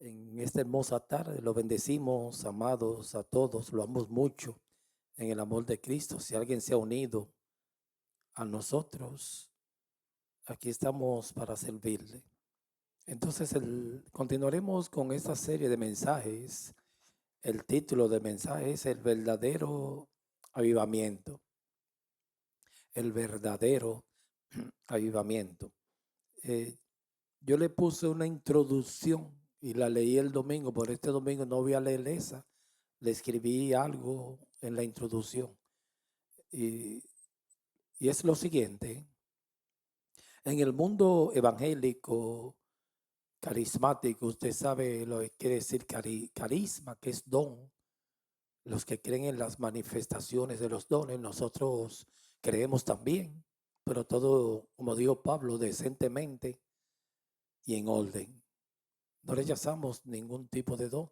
en esta hermosa tarde. Lo bendecimos, amados, a todos, lo amamos mucho en el amor de Cristo. Si alguien se ha unido a nosotros, aquí estamos para servirle. Entonces, continuaremos con esta serie de mensajes. El título del mensaje es El verdadero avivamiento. El verdadero avivamiento. Eh, yo le puse una introducción y la leí el domingo. Por este domingo no voy a leer esa. Le escribí algo en la introducción. Y, y es lo siguiente. En el mundo evangélico, carismático, usted sabe lo que quiere decir carisma, que es don. Los que creen en las manifestaciones de los dones, nosotros creemos también, pero todo, como dijo Pablo, decentemente y en orden. No rechazamos ningún tipo de don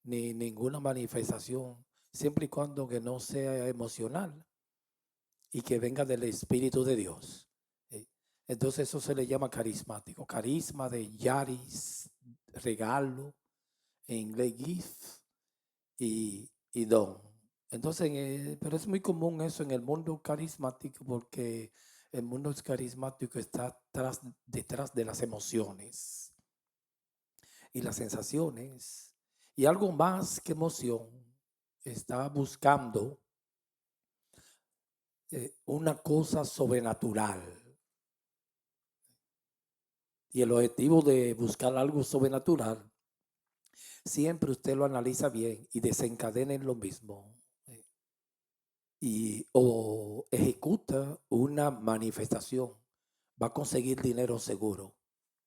ni ninguna manifestación, siempre y cuando que no sea emocional y que venga del Espíritu de Dios. Entonces eso se le llama carismático. Carisma de yaris, regalo, en inglés gift y don. Entonces, pero es muy común eso en el mundo carismático porque el mundo carismático está detrás de las emociones y las sensaciones. Y algo más que emoción, está buscando una cosa sobrenatural. Y el objetivo de buscar algo sobrenatural, siempre usted lo analiza bien y desencadena en lo mismo. Y o ejecuta una manifestación, va a conseguir dinero seguro.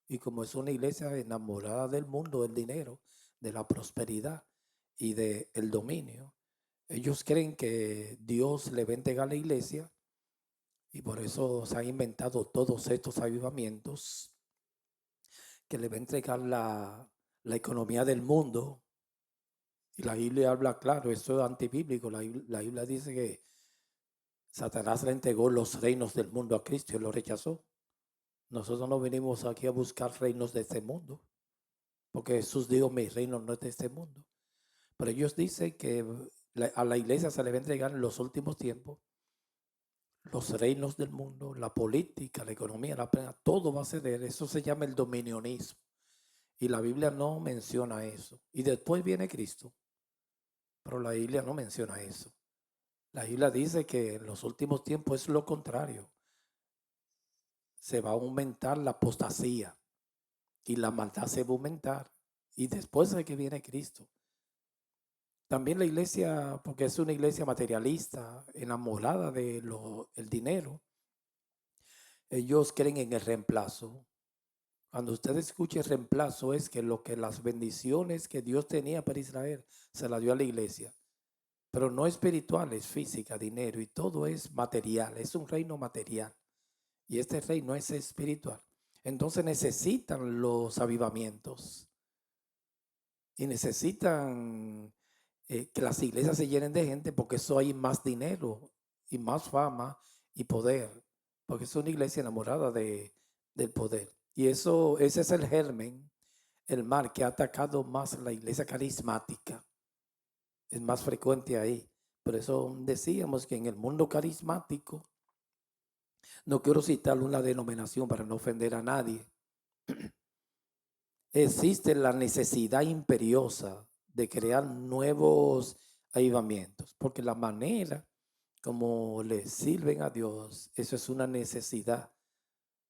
Y como es una iglesia enamorada del mundo, del dinero, de la prosperidad y del dominio, ellos creen que Dios le va a entregar a la iglesia y por eso se han inventado todos estos avivamientos que le va a entregar la economía del mundo. Y la Biblia habla claro, esto es antibíblico. La Biblia dice que Satanás le entregó los reinos del mundo a Cristo y lo rechazó. Nosotros no venimos aquí a buscar reinos de este mundo, porque Jesús dijo, mi reino no es de este mundo. Pero ellos dicen que a la iglesia se le va a entregar en los últimos tiempos los reinos del mundo, la política, la economía, la pena, todo va a ceder. Eso se llama el dominionismo. Y la Biblia no menciona eso. Y después viene Cristo, pero la Biblia no menciona eso. La Biblia dice que en los últimos tiempos es lo contrario. Se va a aumentar la apostasía y la maldad se va a aumentar. Y después de que viene Cristo. También la iglesia, porque es una iglesia materialista, enamorada de el dinero, ellos creen en el reemplazo. Cuando usted escuche reemplazo es que lo que las bendiciones que Dios tenía para Israel se las dio a la iglesia. Pero no espiritual, es física, dinero y todo es material, es un reino material. Y este reino es espiritual. Entonces necesitan los avivamientos y necesitan que las iglesias se llenen de gente porque eso hay más dinero y más fama y poder. Porque es una iglesia enamorada del poder. Y ese es el germen, el mal que ha atacado más la iglesia carismática. Es más frecuente ahí. Por eso decíamos que en el mundo carismático, no quiero citar una denominación para no ofender a nadie, existe la necesidad imperiosa de crear nuevos avivamientos, porque la manera como le sirven a Dios, eso es una necesidad,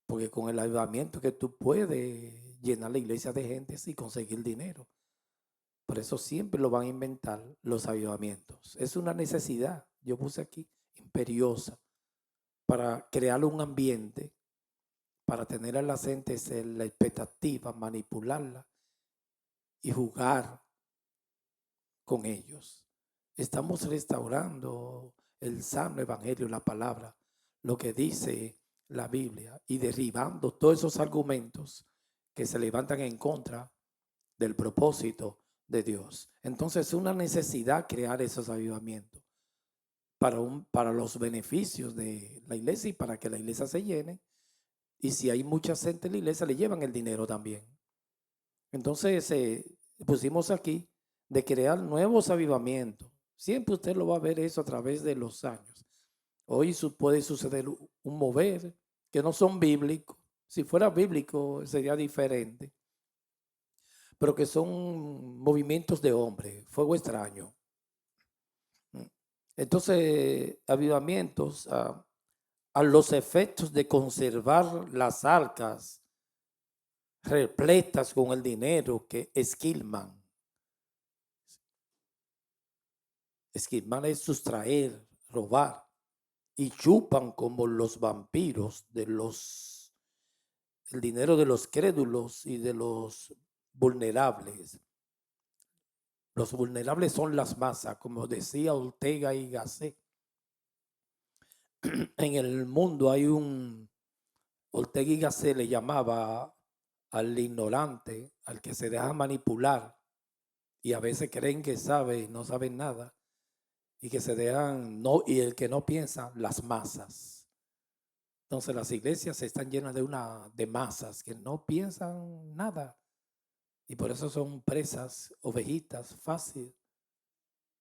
porque con el avivamiento que tú puedes llenar la iglesia de gente y conseguir dinero. Por eso siempre lo van a inventar los avivamientos. Es una necesidad, yo puse aquí, imperiosa, para crear un ambiente, para tener a la gente en la expectativa, manipularla y jugar con ellos. Estamos restaurando el sano evangelio, la palabra, lo que dice la Biblia y derribando todos esos argumentos que se levantan en contra del propósito de Dios. Entonces es una necesidad crear esos avivamientos para los beneficios de la iglesia y para que la iglesia se llene. Y si hay mucha gente en la iglesia, le llevan el dinero también. Entonces pusimos aquí, de crear nuevos avivamientos. Siempre usted lo va a ver eso a través de los años. Hoy puede suceder un mover que no son bíblicos. Si fuera bíblico sería diferente. Pero que son movimientos de hombre, fuego extraño. Entonces, avivamientos a los efectos de conservar las arcas repletas con el dinero que esquilman. Esquilman es sustraer, robar, y chupan como los vampiros el dinero de los crédulos y de los vulnerables. Los vulnerables son las masas, como decía Ortega y Gasset. En el mundo hay Ortega y Gasset le llamaba al ignorante, al que se deja manipular y a veces creen que sabe y no saben nada, y que se dejan, no, y el que no piensa, las masas. Entonces las iglesias están llenas de masas que no piensan nada, y por eso son presas, ovejitas, fácil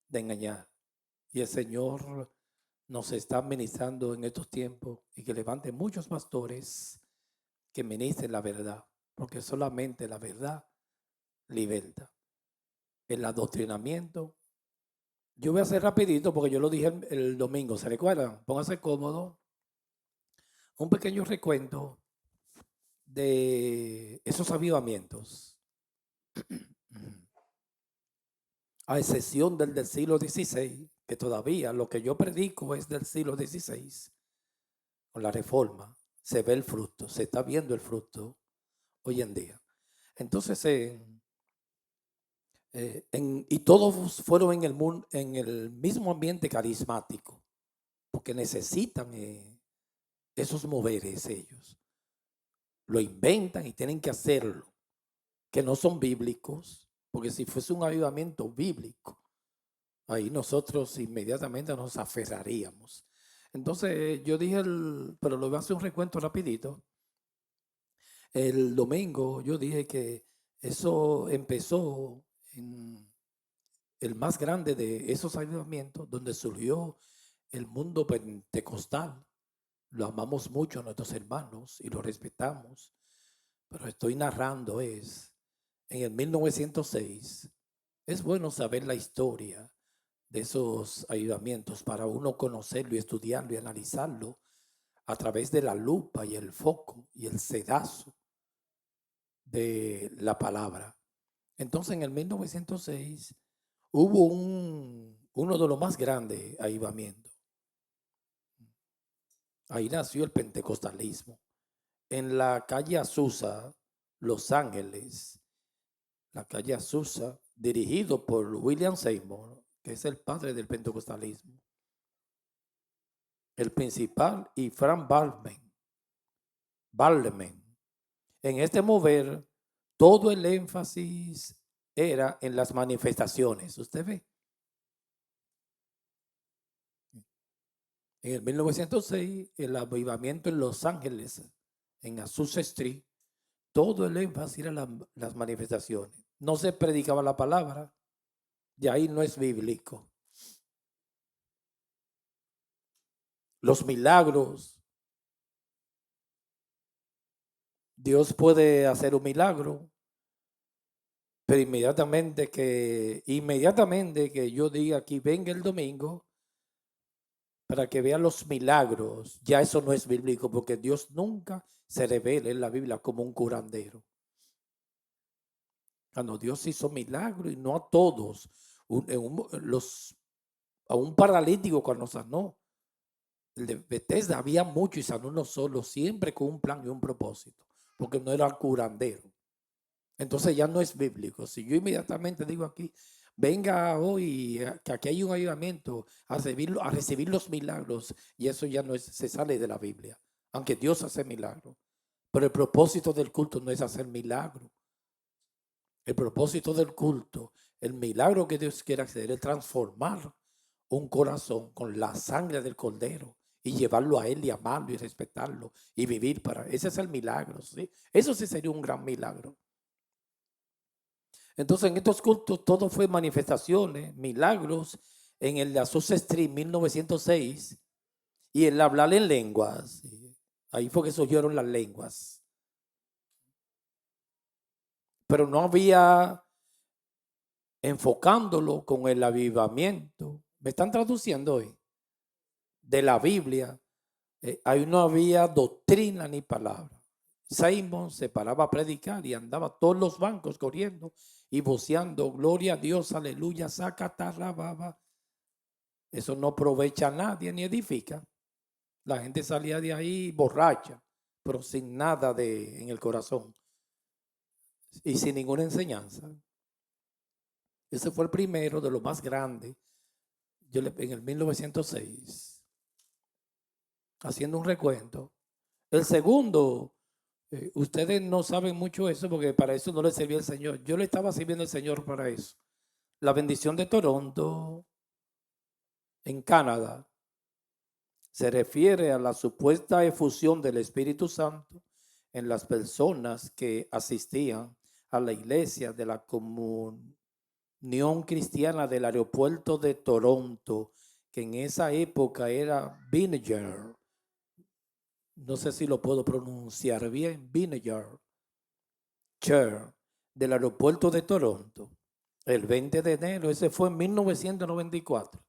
de engañar. Y el Señor nos está ministrando en estos tiempos y que levante muchos pastores que ministren la verdad, porque solamente la verdad liberta. El adoctrinamiento. Yo voy a hacer rapidito porque yo lo dije el domingo, ¿se recuerdan? Pónganse cómodo. Un pequeño recuento de esos avivamientos, a excepción del siglo XVI, que todavía lo que yo predico es del siglo XVI, con la reforma, se ve el fruto, se está viendo el fruto hoy en día. Entonces, y todos fueron en el mismo ambiente carismático, porque necesitan esos moveres ellos. Lo inventan y tienen que hacerlo, que no son bíblicos, porque si fuese un avivamiento bíblico, ahí nosotros inmediatamente nos aferraríamos. Entonces yo dije, pero lo voy a hacer un recuento rapidito. El domingo yo dije que eso empezó en el más grande de esos avivamientos, donde surgió el mundo pentecostal. Lo amamos mucho a nuestros hermanos y lo respetamos, pero estoy narrando en el 1906. Es bueno saber la historia de esos avivamientos para uno conocerlo y estudiarlo y analizarlo a través de la lupa y el foco y el sedazo de la palabra. Entonces en el 1906 hubo uno de los más grandes avivamientos. Ahí nació el pentecostalismo. En la calle Azusa, Los Ángeles, la calle Azusa, dirigido por William Seymour, que es el padre del pentecostalismo. El principal y Frank Barleman. En este mover, todo el énfasis era en las manifestaciones. ¿Usted ve? En el 1906, el avivamiento en Los Ángeles, en Azusa Street, todo el énfasis era las manifestaciones. No se predicaba la palabra, y ahí no es bíblico. Los milagros. Dios puede hacer un milagro, pero inmediatamente que yo diga aquí, venga el domingo, para que vea los milagros, ya eso no es bíblico, porque Dios nunca se revela en la Biblia como un curandero. Cuando Dios hizo milagros, y no a todos, a un paralítico cuando sanó, el de Bethesda había mucho y sanó uno solo, siempre con un plan y un propósito, porque no era curandero. Entonces ya no es bíblico. Si yo inmediatamente digo aquí, venga hoy, que aquí hay un avivamiento a recibir los milagros, y eso ya no se sale de la Biblia, aunque Dios hace milagros. Pero el propósito del culto no es hacer milagros. El propósito del culto, el milagro que Dios quiere hacer es transformar un corazón con la sangre del Cordero y llevarlo a Él y amarlo y respetarlo y vivir para. Ese es el milagro, ¿sí? Eso sí sería un gran milagro. Entonces en estos cultos todo fue manifestaciones, milagros, en el de Azusa Street 1906 y el hablar en lenguas. Ahí fue que surgieron las lenguas. Pero no había enfocándolo con el avivamiento. ¿Me están traduciendo hoy? De la Biblia. Ahí no había doctrina ni palabra. Simon se paraba a predicar y andaba todos los bancos corriendo y voceando, gloria a Dios, aleluya, saca tarrababa. Eso no aprovecha a nadie ni edifica. La gente salía de ahí borracha, pero sin nada en el corazón y sin ninguna enseñanza. Ese fue el primero de los más grandes. En el 1906, haciendo un recuento. El segundo, ustedes no saben mucho eso porque para eso no le servía el Señor. Yo le estaba sirviendo al Señor para eso. La bendición de Toronto, en Canadá, se refiere a la supuesta efusión del Espíritu Santo en las personas que asistían a la iglesia de la Comunión Cristiana del aeropuerto de Toronto, que en esa época era Vinegar. No sé si lo puedo pronunciar bien, Vinegar Church, del aeropuerto de Toronto, el 20 de enero, ese fue en 1994.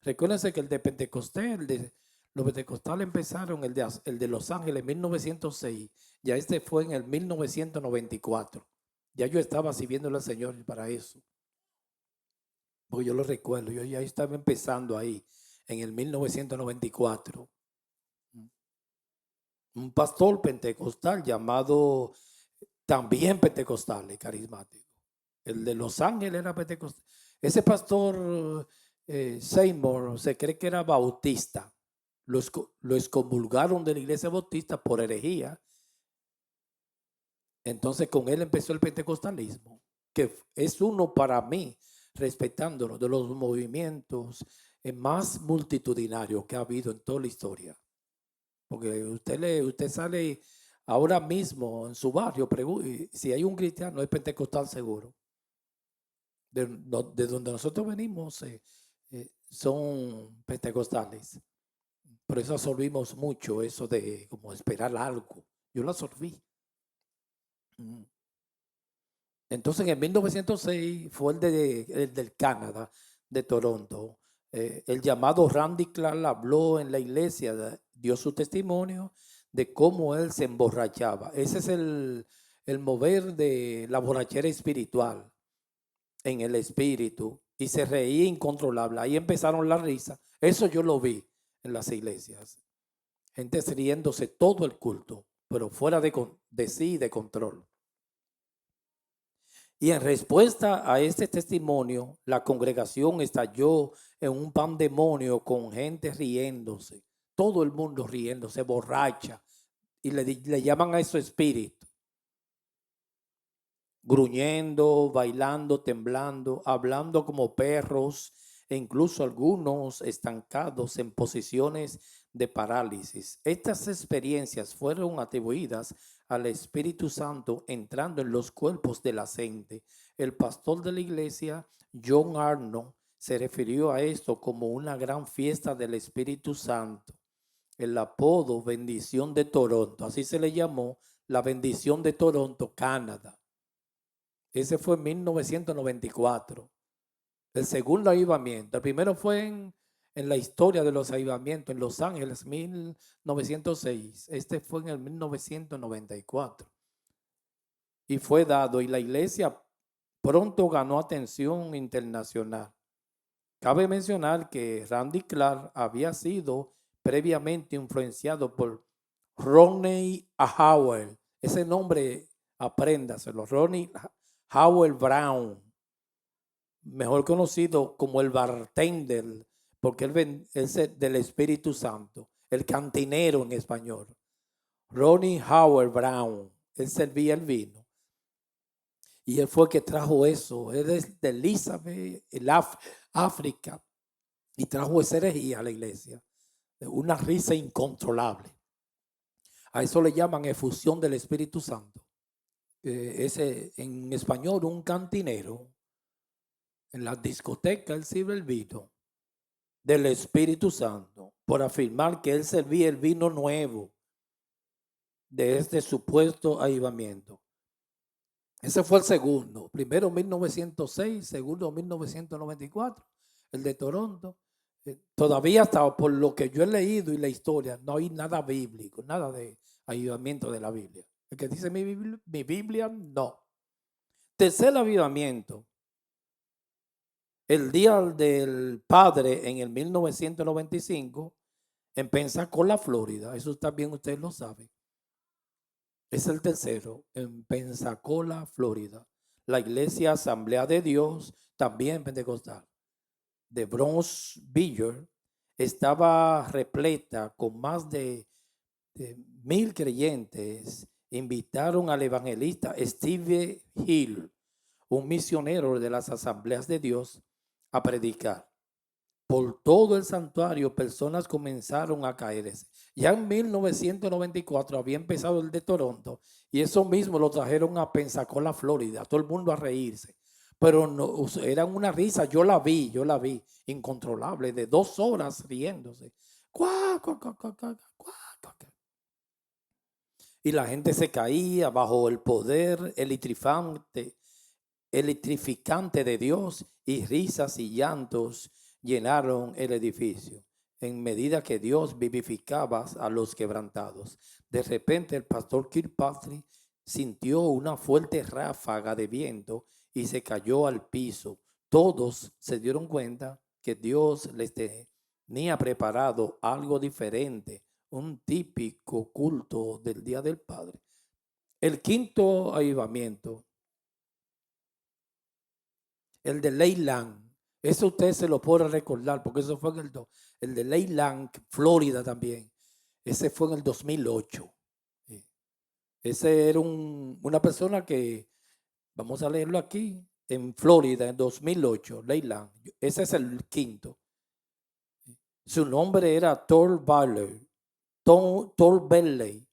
Recuérdense que el de Pentecostés, los pentecostales empezaron, el de Los Ángeles en 1906, ya este fue en el 1994. Ya yo estaba sirviéndole al Señor para eso. Porque yo lo recuerdo, yo ya estaba empezando ahí, en el 1994. Un pastor pentecostal llamado, también pentecostal y carismático. El de Los Ángeles era pentecostal. Ese pastor Seymour se cree que era bautista. Lo excomulgaron de la iglesia bautista por herejía. Entonces con él empezó el pentecostalismo, que es uno para mí, respetándolo, de los movimientos más multitudinarios que ha habido en toda la historia. Porque usted sale ahora mismo en su barrio, si hay un cristiano, es pentecostal seguro. De donde nosotros venimos son pentecostales. Por eso absorbimos mucho eso de como esperar algo. Yo lo absorbí. Entonces en 1906 fue el del Canadá, de Toronto. El llamado Randy Clark habló en la iglesia, dio su testimonio de cómo él se emborrachaba. Ese es el mover de la borrachera espiritual en el espíritu y se reía incontrolable. Ahí empezaron las risas. Eso yo lo vi en las iglesias. Gente riéndose todo el culto, pero fuera de sí, de control. Y en respuesta a este testimonio, la congregación estalló en un pandemonio con gente riéndose, todo el mundo riéndose, borracha, y le llaman a eso espíritu. Gruñendo, bailando, temblando, hablando como perros e incluso algunos estancados en posiciones de parálisis. Estas experiencias fueron atribuidas al Espíritu Santo entrando en los cuerpos de la gente. El pastor de la iglesia, John Arnold, se refirió a esto como una gran fiesta del Espíritu Santo. El apodo bendición de Toronto, así se le llamó, la bendición de Toronto, Canadá. Ese fue en 1994. El segundo avivamiento. El primero fue en la historia de los avivamientos en Los Ángeles, 1906. Este fue en el 1994. Y fue dado, y la iglesia pronto ganó atención internacional. Cabe mencionar que Randy Clark había sido previamente influenciado por Ronnie Howell. Ese nombre, apréndaselo, Ronnie Howell Brown, mejor conocido como el bartender, porque él es del Espíritu Santo, el cantinero en español. Ronnie Howell Brown, él servía el vino. Y él fue el que trajo eso. Él es de Elizabeth, África, y trajo esa herejía a la iglesia. Una risa incontrolable. A eso le llaman efusión del Espíritu Santo. en español, un cantinero, en la discoteca él sirve el vino del Espíritu Santo por afirmar que él servía el vino nuevo de este supuesto avivamiento. Ese fue el segundo. Primero 1906, segundo 1994, el de Toronto. Todavía hasta por lo que yo he leído y la historia, no hay nada bíblico, nada de avivamiento de la Biblia. El que dice mi Biblia, no. Tercer avivamiento, el Día del Padre en el 1995 en Pensacola, Florida. Eso también ustedes lo saben. Es el tercero en Pensacola, Florida. La iglesia Asamblea de Dios, también pentecostal, de Bronzeville, estaba repleta con más de 1,000 creyentes. Invitaron al evangelista Steve Hill, un misionero de las Asambleas de Dios, a predicar. Por todo el santuario, personas comenzaron a caerse. Ya en 1994 había empezado el de Toronto y eso mismo lo trajeron a Pensacola, Florida. Todo el mundo a reírse. Pero no, era una risa. Yo la vi, incontrolable, de 2 horas riéndose. ¡Cuá, cuá, cuá, cuá, cuá, cuá, cuá! Y la gente se caía bajo el poder electrificante de Dios, y risas y llantos llenaron el edificio. En medida que Dios vivificaba a los quebrantados, de repente el pastor Kirkpatrick sintió una fuerte ráfaga de viento y se cayó al piso. Todos se dieron cuenta que Dios les tenía preparado algo diferente, un típico culto del Día del Padre. El quinto avivamiento, el de Leyland. Eso usted se lo puede recordar porque eso fue en el de Leyland, Florida también. Ese fue en el 2008. Ese era una persona que, vamos a leerlo aquí, en Florida en 2008, Leyland. Ese es el quinto. Su nombre era Thor Belley,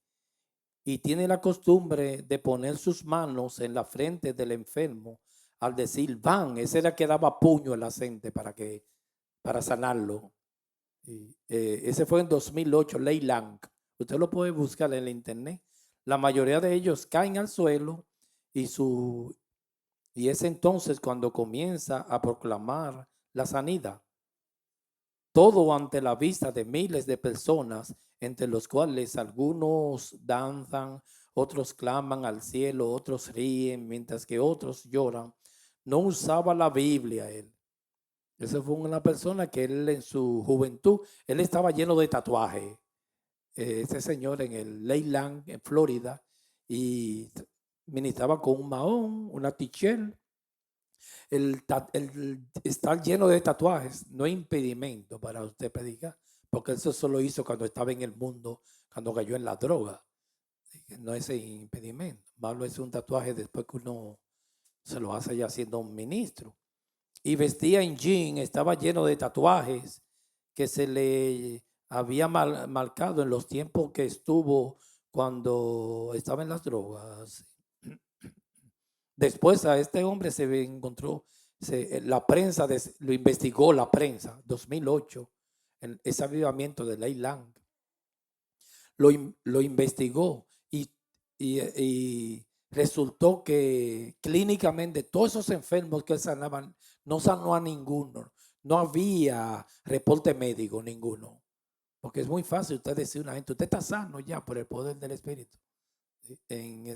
y tiene la costumbre de poner sus manos en la frente del enfermo al decir van. Ese era que daba puño a la gente para sanarlo. Ese fue en 2008, Leyland. Usted lo puede buscar en la internet. La mayoría de ellos caen al suelo y es entonces cuando comienza a proclamar la sanidad. Todo ante la vista de miles de personas, entre los cuales algunos danzan, otros claman al cielo, otros ríen, mientras que otros lloran. No usaba la Biblia él. Esa fue una persona que él en su juventud, él estaba lleno de tatuajes. Ese señor en el Leyland, en Florida, y ministraba con un mahón, una tichel. El estar lleno de tatuajes no es impedimento para usted predicar, porque eso solo hizo cuando estaba en el mundo, cuando cayó en la droga. No es impedimento. Malo es un tatuaje después que uno se lo hace ya siendo un ministro. Y vestía en jean, estaba lleno de tatuajes que se le había marcado en los tiempos que estuvo cuando estaba en las drogas. Después a este hombre se encontró, la prensa lo investigó, la prensa, 2008, ese avivamiento de Leyland. Lo investigó y resultó que clínicamente todos esos enfermos que sanaban, no sanó a ninguno. No había reporte médico ninguno. Porque es muy fácil usted decir a una gente, usted está sano ya por el poder del Espíritu. Y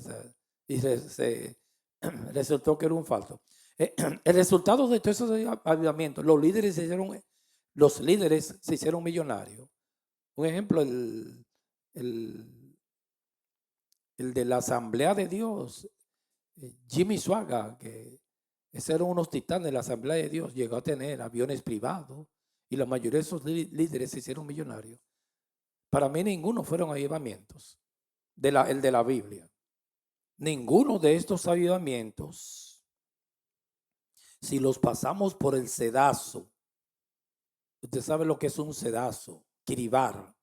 resultó que era un falso. El resultado de todos esos avivamientos, los líderes se hicieron millonarios. Un ejemplo, el de la Asamblea de Dios, Jimmy Swaggart, que esos eran unos titanes de la Asamblea de Dios, llegó a tener aviones privados y la mayoría de esos líderes se hicieron millonarios. Para mí ninguno fueron avivamientos, el de la Biblia. Ninguno de estos avivamientos, si los pasamos por el sedazo, usted sabe lo que es un sedazo, cribar.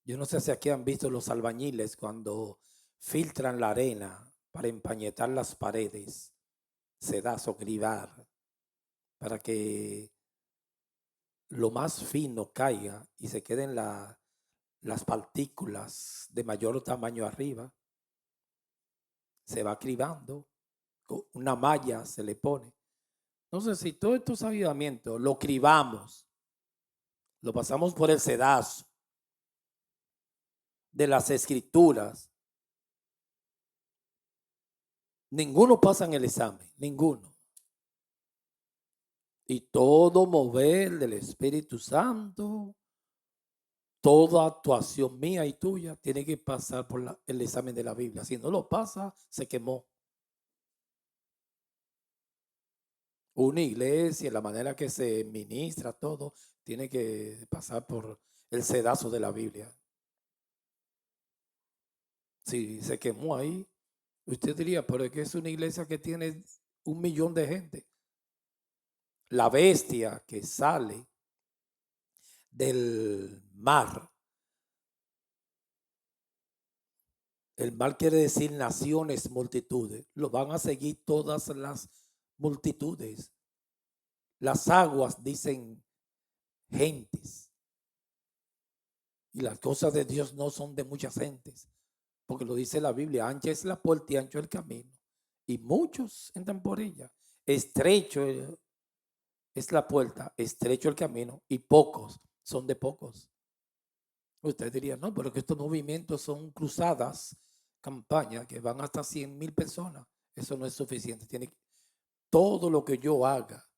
Yo no sé si aquí han visto los albañiles cuando filtran la arena para empañetar las paredes, sedazo, cribar, para que lo más fino caiga y se queden las partículas de mayor tamaño arriba. Se va cribando, con una malla se le pone. Entonces, si todos estos avivamientos lo cribamos, lo pasamos por el sedazo de las escrituras, ninguno pasa en el examen, ninguno. Y todo mover del Espíritu Santo, toda actuación mía y tuya tiene que pasar por el examen de la Biblia. Si no lo pasa, se quemó. Una iglesia, la manera que se ministra todo, tiene que pasar por el sedazo de la Biblia. Si se quemó ahí, usted diría, pero es que es una iglesia que tiene 1 millón de gente. La bestia que sale del mar, el mar quiere decir naciones, multitudes, lo van a seguir todas las multitudes. Las aguas dicen gentes. Y las cosas de Dios no son de muchas gentes, porque lo dice la Biblia, ancha es la puerta y ancho el camino, y muchos entran por ella. Estrecho es la puerta, estrecho el camino, y pocos son de pocos. Usted diría, no, pero que estos movimientos son cruzadas, campañas que van hasta 100,000 personas. Eso no es suficiente. Tiene todo lo que yo haga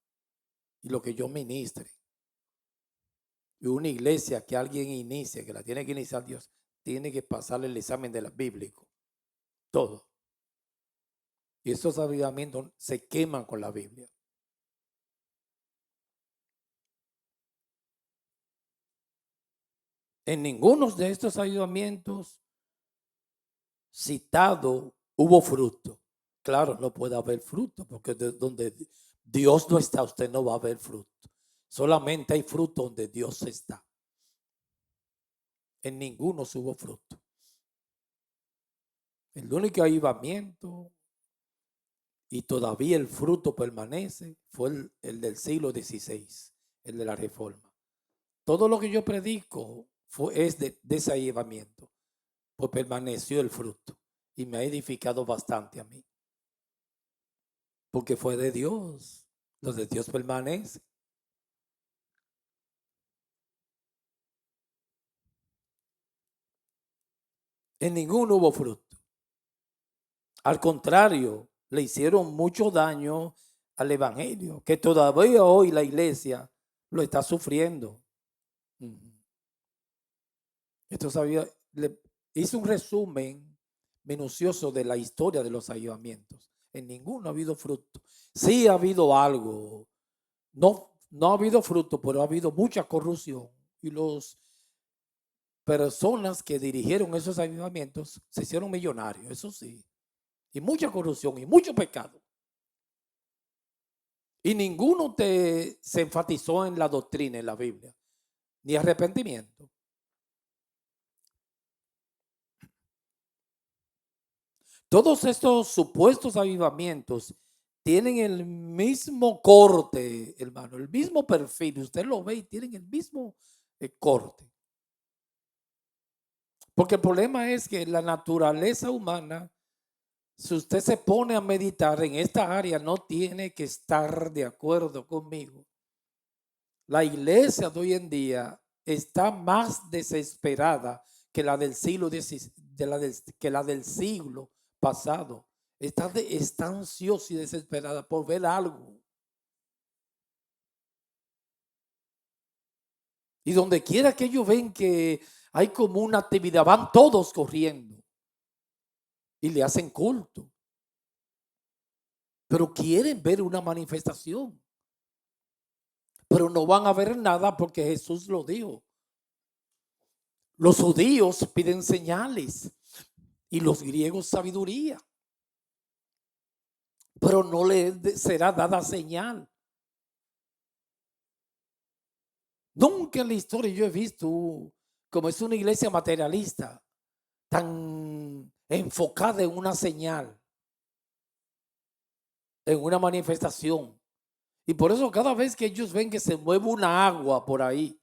y lo que yo ministre. Y una iglesia que alguien inicie, que la tiene que iniciar Dios, tiene que pasar el examen de la bíblico. Todo. Y esos avivamientos se queman con la Biblia. En ninguno de estos avivamientos citado hubo fruto. Claro, no puede haber fruto, porque donde Dios no está, usted no va a ver fruto. Solamente hay fruto donde Dios está. En ninguno hubo fruto. El único avivamiento, y todavía el fruto permanece, fue el del siglo XVI, el de la Reforma. Todo lo que yo predico es de ese avivamiento, pues permaneció el fruto y me ha edificado bastante a mí. Porque fue de Dios, lo de Dios permanece. En ninguno hubo fruto. Al contrario, le hicieron mucho daño al evangelio, que todavía hoy la iglesia lo está sufriendo. Esto sabía, le hice un resumen minucioso de la historia de los avivamientos. En ninguno ha habido fruto. Sí ha habido algo. No ha habido fruto, pero ha habido mucha corrupción. Y las personas que dirigieron esos avivamientos se hicieron millonarios, eso sí. Y mucha corrupción y mucho pecado. Y ninguno se enfatizó en la doctrina, en la Biblia, ni arrepentimiento. Todos estos supuestos avivamientos tienen el mismo corte, hermano, el mismo perfil. Usted lo ve y tienen el mismo corte. Porque el problema es que la naturaleza humana, si usted se pone a meditar en esta área, no tiene que estar de acuerdo conmigo. La iglesia de hoy en día está más desesperada que la del siglo que la del siglo pasado. Está ansiosa y desesperada por ver algo. Y donde quiera que ellos ven que hay como una actividad, van todos corriendo y le hacen culto. Pero quieren ver una manifestación. Pero no van a ver nada porque Jesús lo dijo. Los judíos piden señales y los griegos sabiduría. Pero no le será dada señal. Nunca en la historia yo he visto como es una iglesia materialista tan enfocada en una señal. en una manifestación. Y por eso cada vez que ellos ven que se mueve una agua por ahí,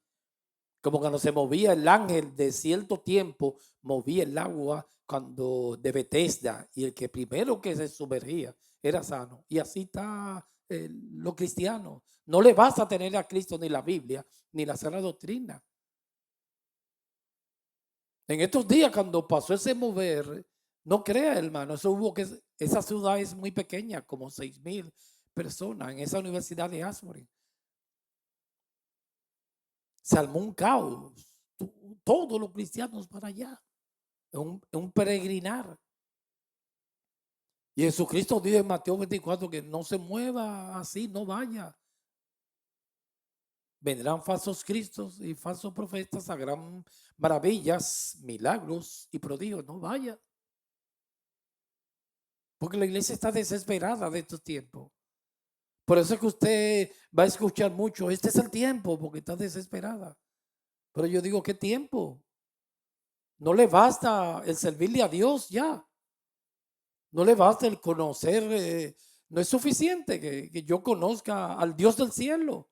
como cuando se movía el ángel de cierto tiempo, movía el agua cuando de Bethesda, y el que primero que se sumergía era sano. Y así está los cristianos. No le basta tener a Cristo ni la Biblia, ni la sana doctrina. En estos días, cuando pasó ese mover, no crea, hermano, eso hubo que, esa ciudad es muy pequeña, como 6,000 personas en esa universidad de Asbury. Se armó un caos. Todos los cristianos para allá. Un peregrinar. Y Jesucristo dijo en Mateo 24 que no se mueva así, no vaya. Vendrán falsos cristos y falsos profetas, harán maravillas, milagros y prodigios. No vaya. Porque la iglesia está desesperada de estos tiempos. Por eso es que usted va a escuchar mucho, este es el tiempo, porque está desesperada. Pero yo digo, ¿qué tiempo? No le basta el servirle a Dios ya. No le basta el conocer, no es suficiente que yo conozca al Dios del cielo,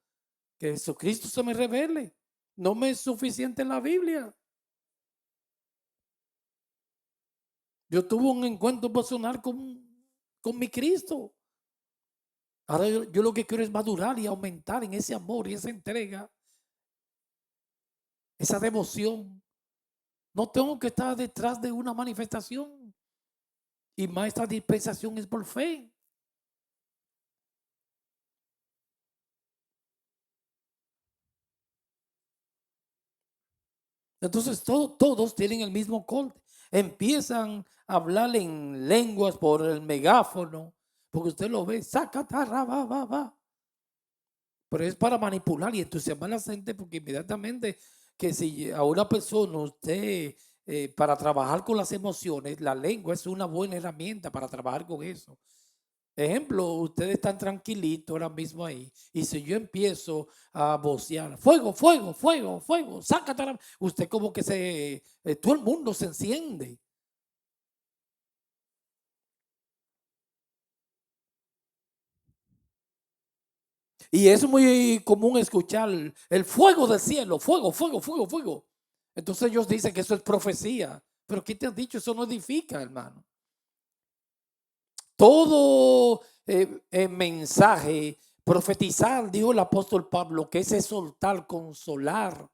que Jesucristo se me revele. No me es suficiente la Biblia. Yo tuve un encuentro personal con mi Cristo. Ahora yo lo que quiero es madurar y aumentar en ese amor y esa entrega, esa devoción. No tengo que estar detrás de una manifestación. Y más esta dispensación es por fe. Entonces todos tienen el mismo corte. Empiezan a hablar en lenguas por el megáfono, porque usted lo ve, va. Pero es para manipular y entusiasmar a la gente, porque inmediatamente que si a una persona usted, para trabajar con las emociones, la lengua es una buena herramienta para trabajar con eso. Ejemplo, ustedes están tranquilitos ahora mismo ahí. Y si yo empiezo a vocear, fuego, fuego, fuego, fuego, sácate, usted como que todo el mundo se enciende. Y es muy común escuchar el fuego del cielo, fuego, fuego, fuego, fuego. Entonces ellos dicen que eso es profecía. Pero ¿qué te han dicho? Eso no edifica, hermano. Todo mensaje, profetizar, dijo el apóstol Pablo, que es exhortar, consolar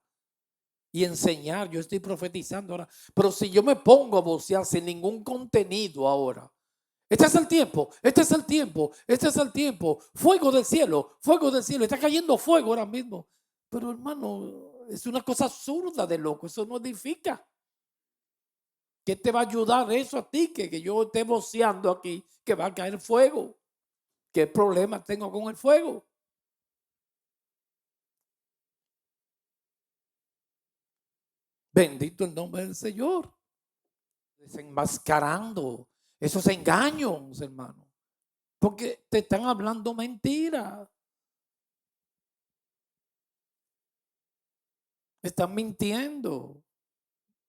y enseñar. Yo estoy profetizando ahora. Pero si yo me pongo a vocear sin ningún contenido ahora, este es el tiempo, este es el tiempo, este es el tiempo. Fuego del cielo, fuego del cielo. Está cayendo fuego ahora mismo. Pero hermano, es una cosa absurda de loco. Eso no edifica. ¿Qué te va a ayudar eso a ti? Que yo esté voceando aquí, que va a caer fuego. ¿Qué problema tengo con el fuego? Bendito el nombre del Señor. Desenmascarando esos engaños, hermano. Porque te están hablando mentira. Están mintiendo.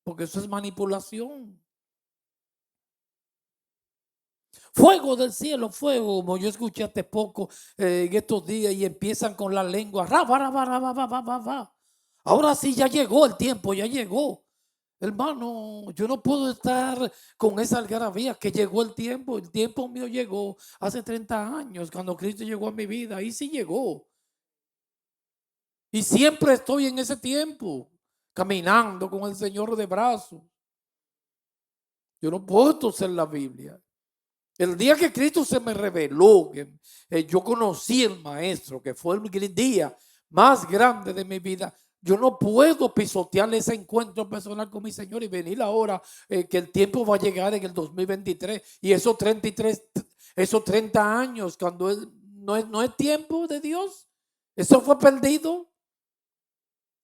Porque eso es manipulación. Fuego del cielo, fuego, como yo escuché hace poco en estos días y empiezan con la lengua. Ahora sí, ya llegó el tiempo, ya llegó. Hermano, yo no puedo estar con esa algarabía que llegó el tiempo mío llegó hace 30 años, cuando Cristo llegó a mi vida, ahí sí llegó. Y siempre estoy en ese tiempo, caminando con el Señor de brazos. Yo no puedo torcer la Biblia. El día que Cristo se me reveló, que yo conocí al Maestro, que fue el día más grande de mi vida, yo no puedo pisotear ese encuentro personal con mi Señor y venir ahora que el tiempo va a llegar en el 2023 y esos 33, esos 30 años, cuando no es tiempo de Dios, eso fue perdido.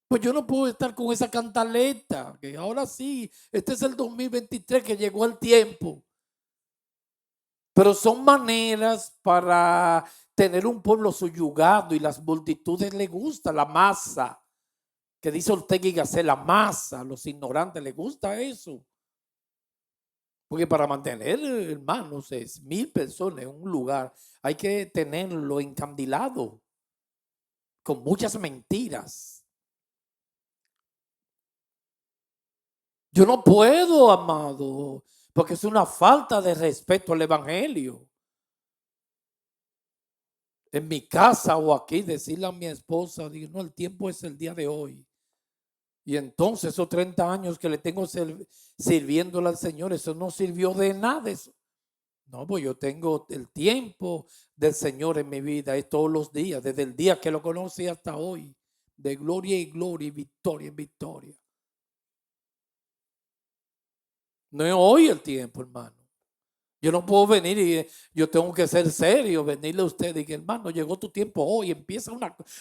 Pues yo no puedo estar con esa cantaleta, que ahora sí, este es el 2023 que llegó el tiempo. Pero son maneras para tener un pueblo subyugado y las multitudes les gusta la masa, que dice Ortega y Gasset, la masa, a los ignorantes les gusta eso. Porque para mantener, hermanos, 1000 personas en un lugar, hay que tenerlo encandilado con muchas mentiras. Yo no puedo, amado, porque es una falta de respeto al evangelio. En mi casa o aquí decirle a mi esposa, digo, no, el tiempo es el día de hoy. Y entonces esos 30 años que le tengo sirviéndole al Señor, eso no sirvió de nada. Eso. No, pues yo tengo el tiempo del Señor en mi vida, es todos los días, desde el día que lo conocí hasta hoy, de gloria y gloria y victoria en victoria. No es hoy el tiempo, hermano. Yo no puedo venir y yo tengo que ser serio, venirle a usted y que, hermano, llegó tu tiempo hoy, empieza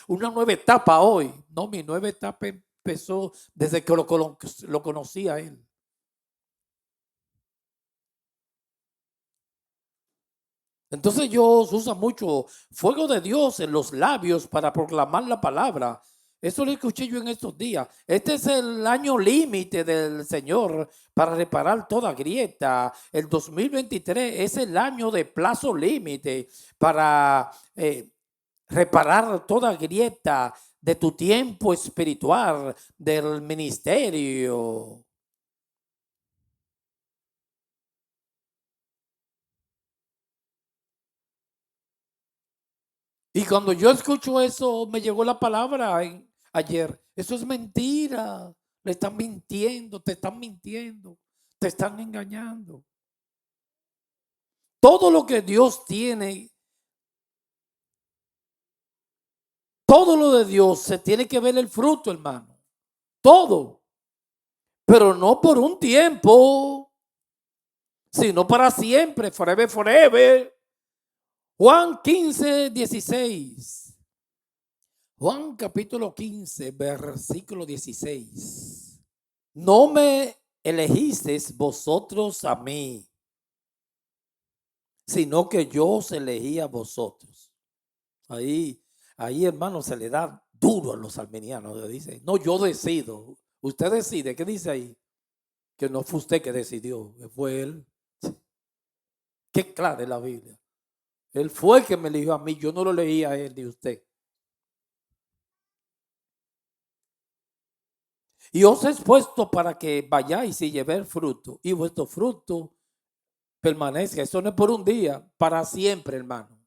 una nueva etapa hoy. No, mi nueva etapa empezó desde que lo conocí a él. Entonces Dios usa mucho fuego de Dios en los labios para proclamar la palabra. Eso lo escuché yo en estos días. Este es el año límite del Señor para reparar toda grieta. El 2023 es el año de plazo límite para reparar toda grieta de tu tiempo espiritual, del ministerio. Y cuando yo escucho eso, me llegó la palabra ayer. Eso es mentira. Le están mintiendo, te están engañando. Todo lo que Dios tiene, todo lo de Dios se tiene que ver el fruto, hermano. Todo. Pero no por un tiempo, sino para siempre, forever, forever. Juan 15, 16. Juan capítulo 15, versículo 16. No me elegisteis vosotros a mí, sino que yo os elegí a vosotros. Ahí, hermano, se le da duro a los armenianos. Le dice, no, yo decido. Usted decide. ¿Qué dice ahí? Que no fue usted que decidió, que fue él. Qué clara es la Biblia. Él fue el que me eligió a mí. Yo no lo elegí a él ni a usted. Y os he puesto para que vayáis y llevéis fruto. Y vuestro fruto permanezca. Eso no es por un día, para siempre, hermano.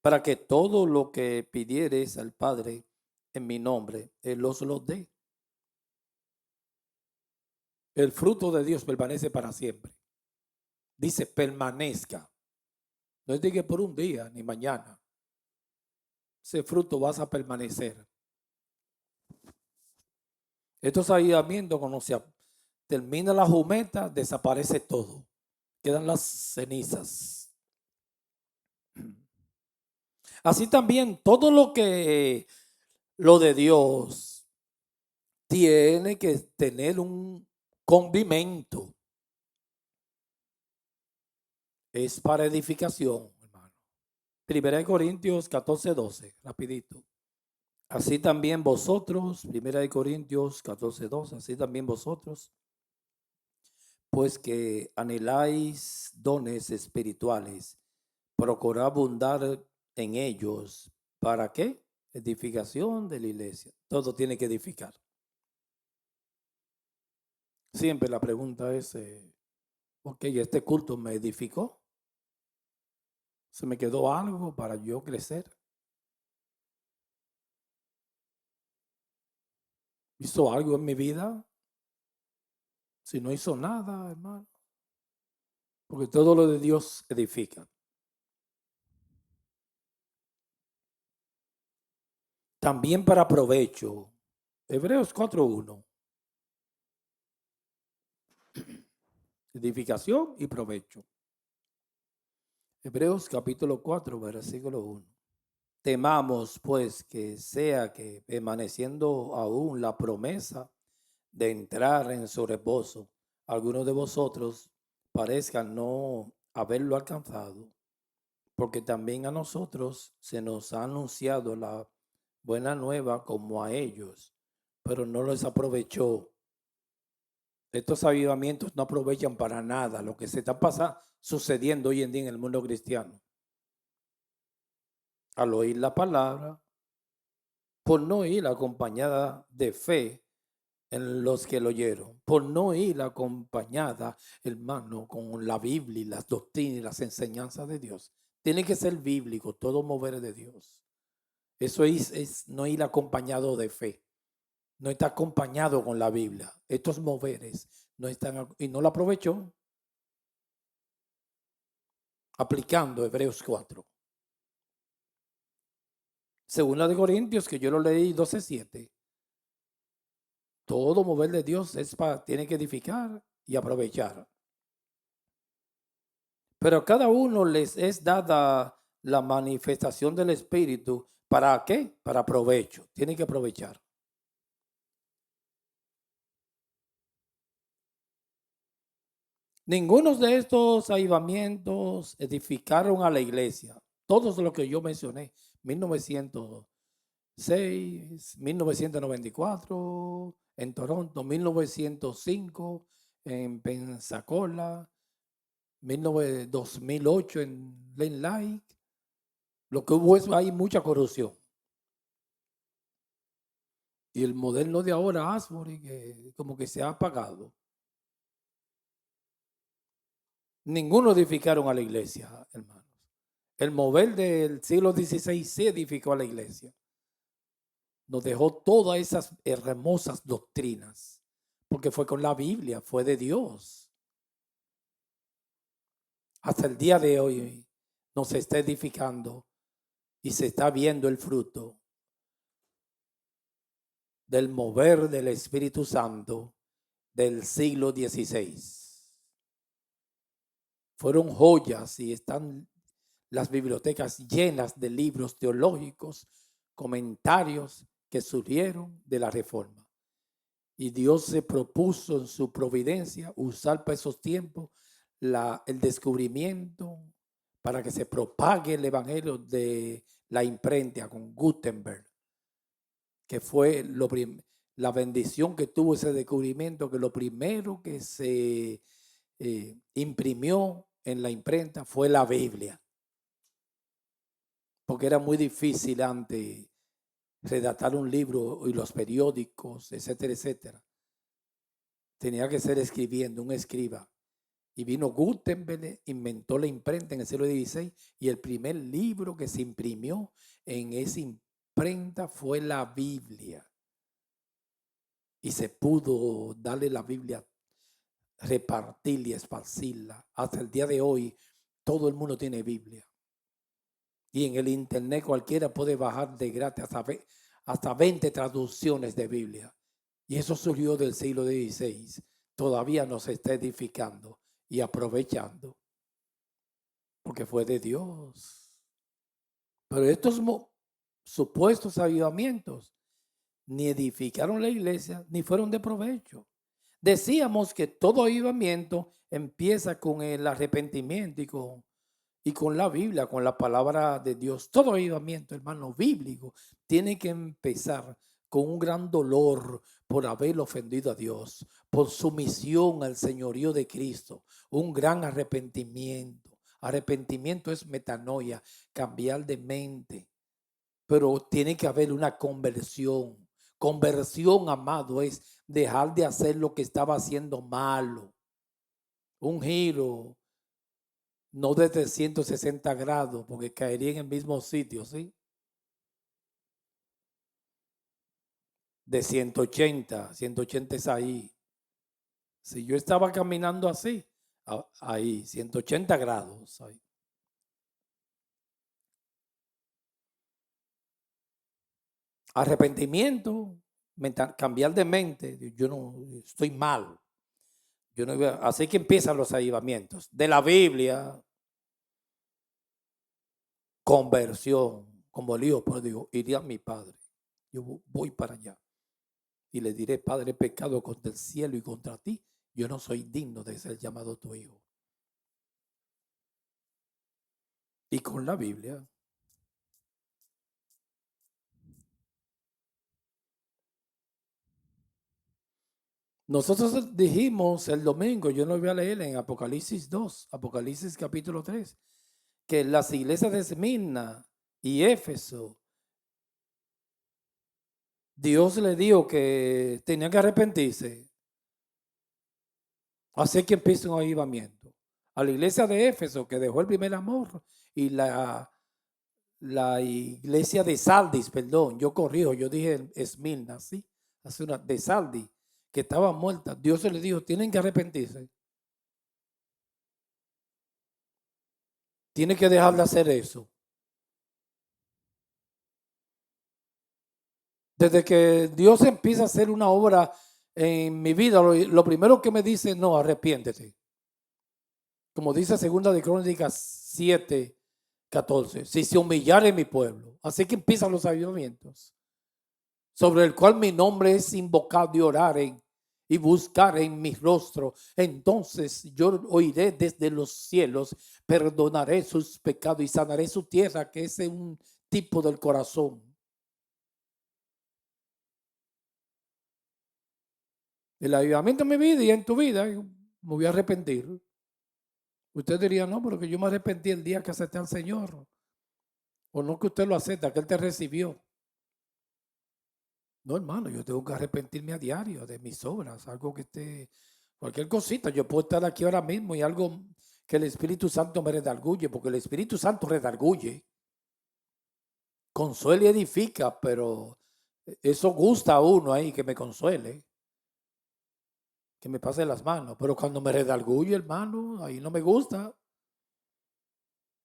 Para que todo lo que pidiereis al Padre en mi nombre, Él os lo dé. El fruto de Dios permanece para siempre. Dice permanezca. No es de que por un día ni mañana. Ese fruto vas a permanecer. Estos avivamientos, cuando se termina la jumenta, desaparece todo. Quedan las cenizas. Así también todo lo de Dios tiene que tener un condimento. Es para edificación, hermano. Primera de Corintios 14, 12, rapidito. Así también vosotros, Primera de Corintios 14, 12, así también vosotros, pues que anheláis dones espirituales, procurad abundar en ellos. ¿Para qué? Edificación de la iglesia. Todo tiene que edificar. Siempre la pregunta es, ok, ¿este culto me edificó? ¿Se me quedó algo para yo crecer? ¿Hizo algo en mi vida? Si no hizo nada, hermano. Porque todo lo de Dios edifica. También para provecho. Hebreos 4:1. Edificación y provecho. Hebreos capítulo 4, versículo 1. Temamos pues que sea que permaneciendo aún la promesa de entrar en su reposo, algunos de vosotros parezcan no haberlo alcanzado, porque también a nosotros se nos ha anunciado la buena nueva como a ellos, pero no les aprovechó. Estos avivamientos no aprovechan para nada lo que se está sucediendo hoy en día en el mundo cristiano. Al oír la palabra, por no ir acompañada de fe en los que lo oyeron, por no ir acompañada, hermano, con la Biblia y las doctrinas y las enseñanzas de Dios. Tiene que ser bíblico, todo mover de Dios. Eso es no ir acompañado de fe, no está acompañado con la Biblia. Estos moveres no están, y no lo aprovechó aplicando Hebreos 4. Segunda de Corintios, que yo lo leí 12:7. Todo mover de Dios tiene que edificar y aprovechar. Pero a cada uno les es dada la manifestación del Espíritu. ¿Para qué? Para provecho. Tiene que aprovechar. Ninguno de estos avivamientos edificaron a la iglesia. Todos los que yo mencioné, 1906, 1994 en Toronto, 1905 en Pensacola, 2008 en Lane Lake. Lo que hubo es hay mucha corrupción. Y el modelo de ahora, Asbury, que como que se ha apagado. Ninguno edificaron a la iglesia, hermanos. El mover del siglo XVI se edificó a la iglesia. Nos dejó todas esas hermosas doctrinas, porque fue con la Biblia, fue de Dios. Hasta el día de hoy nos está edificando y se está viendo el fruto del mover del Espíritu Santo del siglo XVI. Fueron joyas y están las bibliotecas llenas de libros teológicos, comentarios que surgieron de la Reforma. Y Dios se propuso en su providencia usar para esos tiempos el descubrimiento para que se propague el evangelio de la imprenta con Gutenberg, que fue la bendición que tuvo ese descubrimiento, que lo primero que se imprimió en la imprenta fue la Biblia, porque era muy difícil antes redactar un libro y los periódicos, etcétera, etcétera. Tenía que ser escribiendo, un escriba. Y vino Gutenberg, inventó la imprenta en el siglo XVI y el primer libro que se imprimió en esa imprenta fue la Biblia. Y se pudo darle la Biblia, repartirla y esparcirla. Hasta el día de hoy todo el mundo tiene Biblia. Y en el internet cualquiera puede bajar de gratis hasta 20 traducciones de Biblia. Y eso surgió del siglo XVI. Todavía nos está edificando y aprovechando. Porque fue de Dios. Pero estos supuestos avivamientos ni edificaron la iglesia ni fueron de provecho. Decíamos que todo avivamiento empieza con el arrepentimiento y con la Biblia, con la palabra de Dios. Todo avivamiento, hermano, bíblico, tiene que empezar con un gran dolor por haber ofendido a Dios, por sumisión al señorío de Cristo, un gran arrepentimiento. Arrepentimiento es metanoia, cambiar de mente, pero tiene que haber una conversión. Conversión, amado, es dejar de hacer lo que estaba haciendo malo. Un giro, no de 360 grados, porque caería en el mismo sitio, ¿sí? De 180 es ahí. Si yo estaba caminando así, ahí, 180 grados. Ahí. Arrepentimiento, cambiar de mente. Yo no estoy mal. Yo no así que empiezan los avivamientos. De la Biblia, conversión. Como lío, pero digo, iré a mi padre. Yo voy para allá. Y le diré, Padre, pecado contra el cielo y contra ti. Yo no soy digno de ser llamado tu hijo. Y con la Biblia. Nosotros dijimos el domingo, yo lo voy a leer en Apocalipsis 2, Apocalipsis capítulo 3, que las iglesias de Esmirna y Éfeso, Dios le dijo que tenían que arrepentirse. Así que empieza un avivamiento. A la iglesia de Éfeso, que dejó el primer amor, y la iglesia de Saldis, perdón, yo corrijo, yo dije Esmirna, ¿sí? Hace una de Saldis, que estaba muerta. Dios le dijo, tienen que arrepentirse. Tienen que dejar de hacer eso. Desde que Dios empieza a hacer una obra en mi vida, lo primero que me dice, no, arrepiéntete. Como dice segunda de Crónicas 7:14, si se humillare mi pueblo. Así que empiezan los avivamientos, sobre el cual mi nombre es invocado y orar y buscar en mi rostro. Entonces yo oiré desde los cielos, perdonaré sus pecados y sanaré su tierra, que es un tipo del corazón. El avivamiento en mi vida y en tu vida, me voy a arrepentir. Usted diría, no, pero que yo me arrepentí el día que acepté al Señor. O no que usted lo acepta, que Él te recibió. No, hermano, yo tengo que arrepentirme a diario de mis obras, algo que esté, cualquier cosita. Yo puedo estar aquí ahora mismo y algo que el Espíritu Santo me redarguye, porque el Espíritu Santo redarguye, consuela y edifica, pero eso gusta a uno ahí, que me consuele, que me pase las manos. Pero cuando me redarguye, hermano, ahí no me gusta.